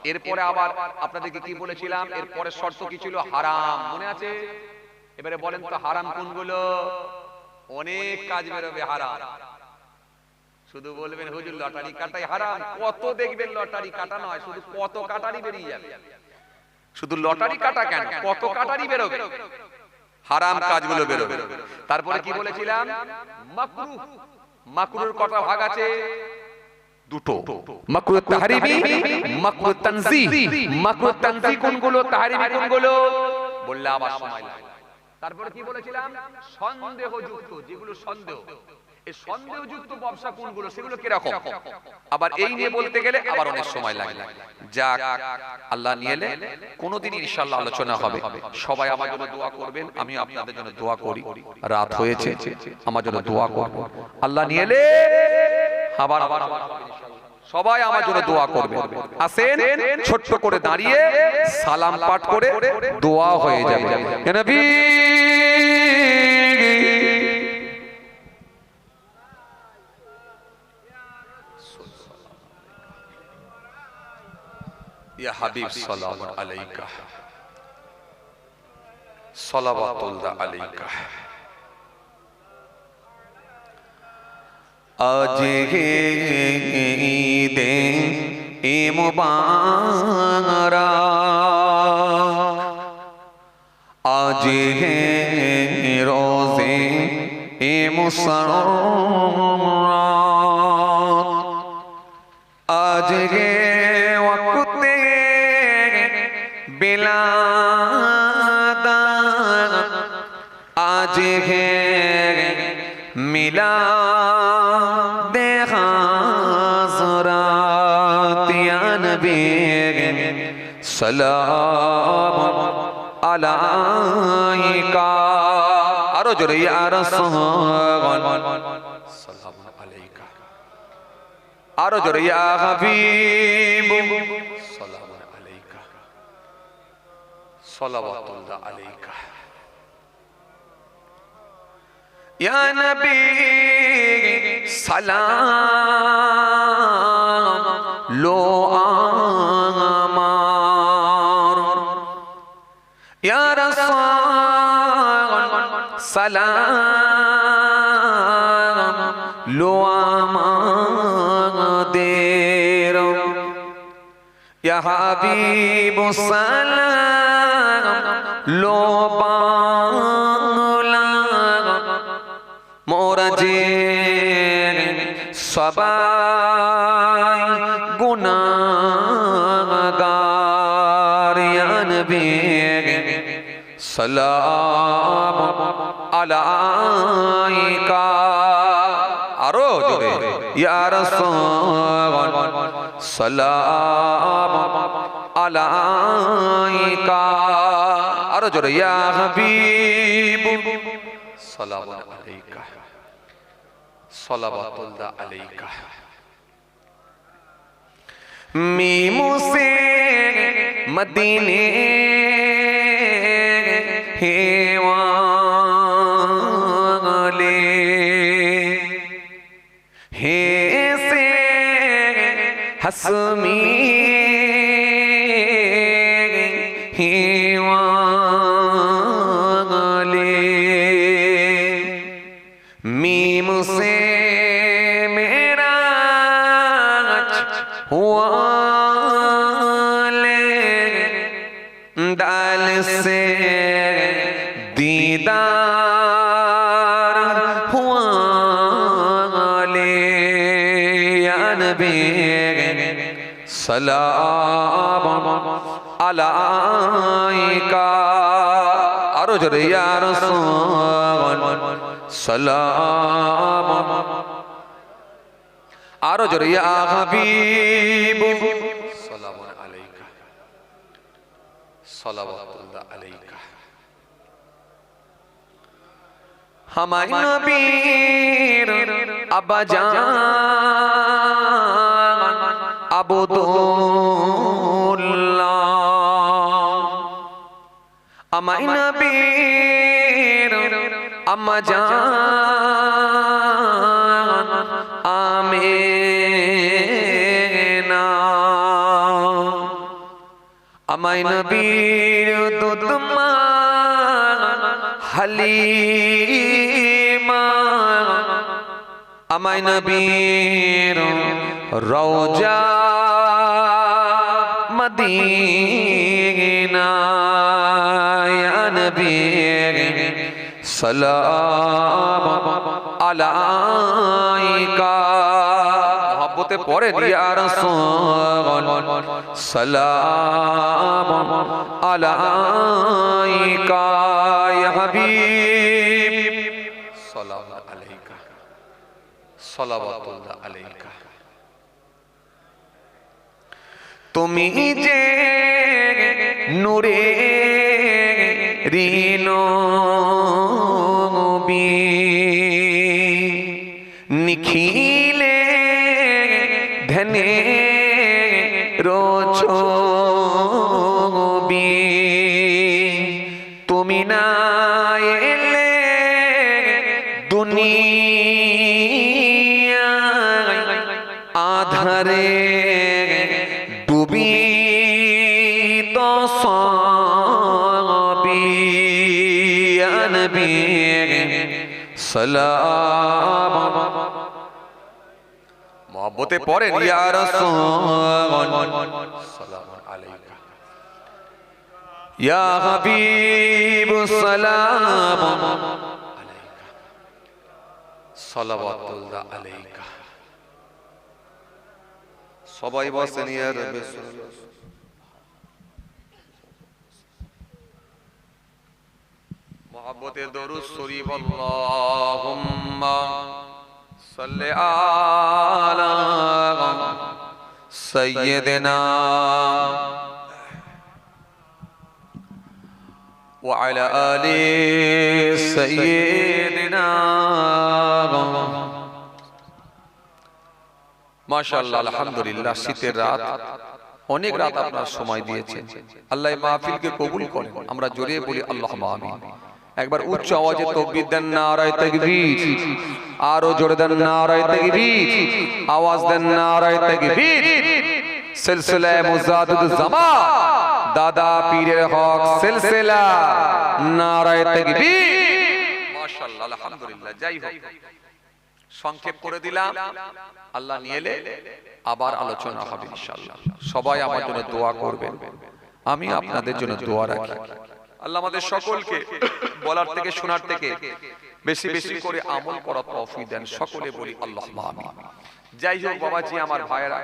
Speaker 1: এরপরে আবার আপনাদেরকে কি বলেছিলাম, এরপরে শর্ত কি ছিল, হারাম, মনে আছে? এবারে বলেন তো হারাম কোনগুলো? অনেক কাজ বেরোবে হারাম। শুধু বলবেন হুজুর লটারি কাটাই হারাম, কত দেখবেন লটারি কাটা নয়, শুধু কত কাটারি বেরিয়ে যাবে। শুধু লটারি কাটা কেন, কত কাটারি বেরোবে, হারাম কাজগুলো বেরোবে। তারপরে কি বলেছিলাম, মাকরুহ। মাকরুর কটা ভাগ আছে? 2টো, মাকরুহ তাহরিমি, মাকরুহ তানজিহ। মাকরুহ তানজিহ কোনগুলো, তাহরিমি কোনগুলো, বললে আবার সময় লাগে। তারপরে কি বলেছিলাম, সন্দেহযুক্ত, যেগুলো সন্দেহ, এই সন্দেহযুক্ত ব্যবসা কোনগুলো, সেগুলো কি রকম, আবার এই নিয়ে বলতে গেলে আবার অনেক সময় লাগে। যাক, আল্লাহ নিয়ে এলে কোনদিন ইনশাআল্লাহ আলোচনা হবে। সবাই আমার জন্য দোয়া করবেন, আমি আপনাদের জন্য দোয়া করি। রাত হয়েছে, আমার জন্য দোয়া করবেন। আল্লাহ নিয়ে এলে আবার সবাই আমার জন্য দোয়া করবেন। আসেন, ছোট্ট করে দাঁড়িয়ে সালাম পাঠ করে দোয়া হয়ে যাবে। ইয়া নবী, ইয়া হাবিব, সালাম আলাইকা। সালাওয়াতুল্লাহ আলাইকা।
Speaker 2: আজ হে ঈদে মুবারক, আজ হে রোজে মুসররত, আজ হে ওয়াক্তে বিলাদত, আজ হে মিলাদে হাজরাত, ইয়া নবী সালাম আলাইকা। আরো জোরে ইয়া রাসূল
Speaker 1: সালাম আলাইকা।
Speaker 2: আরো জোরে ইয়া হাবিব
Speaker 1: সালাম আলাইকা। সালাওয়াতুল্লাহ আলাইকা।
Speaker 2: ইয়া নবী সালাম লো আমার, ইয়া রাসূল সালাম লো আমাদের, ইয়া হাবিব সালাম লো বাংলা, মোরা যে সবাই গুনাহগার, ইয়া নবী সালাম আলাইকা। আরো জোরে ইয়া রাসূল সালাম আলাইকা। আরো জোরে ইয়া হাবিব
Speaker 1: সালাম আলাইকা। সালাওয়াতুল্লাহ আলাইকা।
Speaker 2: मीमू से मदीने हे वाले, हे से हसमी हे वाले, मीम से मेरा हुआ ले, दाल से दीदार हुआ ले, या नबी सलाम अलाइका। आरो जोरे या रसूल सलाम, आरो जोरे या हबीब
Speaker 1: সালাম আলাইকা। সালাওয়াতুল্লাহ আলাইকা।
Speaker 2: हमारे नबीर अब्बा जान अब्दुल्लाह, हमारे नबीर अम्मा जान आमीना, हमारे नबीर दुदमा हलीमा, আমায় নবীর রওজা মদিনা, ইয়া নবী সালাম আলাইকা। মহব্বতে পড়ে ইয়া রাসূল সালাম আলাইকা, ইয়া হাবিব
Speaker 1: সালাম আলাইকা। সালাওয়াতুল্লাহ আলাইকা।
Speaker 2: তুমি যে নূরে নবী, নিখিলে ধনে রোছবি, তুমি না এলে দুনিয়া আধারে ডুবি তো সবই, নবী সালাম মহব্বতে পড়েন ইয়া রাসূল সালামুন আলাইকা ইয়া হাবিব সালাম আলাইকা সালাওয়াতুল্লাহ আলাইকা সবাই বসেন ইয়া রাসূল মহব্বতে দরুদ শরীফ আল্লাহুম্মা সাল্লি আলা সাইয়্যিদিনা ওয়া আলা আলি সাইয়্যিদিনা মাশাআল্লাহ আলহামদুলিল্লাহ শীতের রাত অনেক রাত আপনারা সময় দিয়েছেন আল্লাহ এই মাহফিলকে কবুল করেন আমরা জোরে বলি আল্লাহুম্মা আমিন একবার উচ্চ আওয়াজে তাকবীর দেন নারায়ে তাকবীর আরো জোরে দেন নারায়ে তাকবীর আওয়াজ দেন নারায়ে তাকবীর সিলসিলা মুজাদ্দিদুজ জামান দাদা পীরের হক সিলসিলা নারায়ে তাকবীর মাশাআল্লাহ আলহামদুলিল্লাহ যাই হোক সংক্ষেপ করে দিলাম আল্লাহ নিয়েলে আবার আলোচনা হবে ইনশাআল্লাহ সবাই আমার জন্য দোয়া করবেন আমি আপনাদের জন্য দোয়া রাখি আল্লাহ আমাদের সকলকে বলার থেকে শোনার থেকে বেশি বেশি করে আমল করার তৌফিক দেন সকলে বলি আল্লাহুম্মা আমিন যাই হোক বাবাজি আমার ভাইয়েরা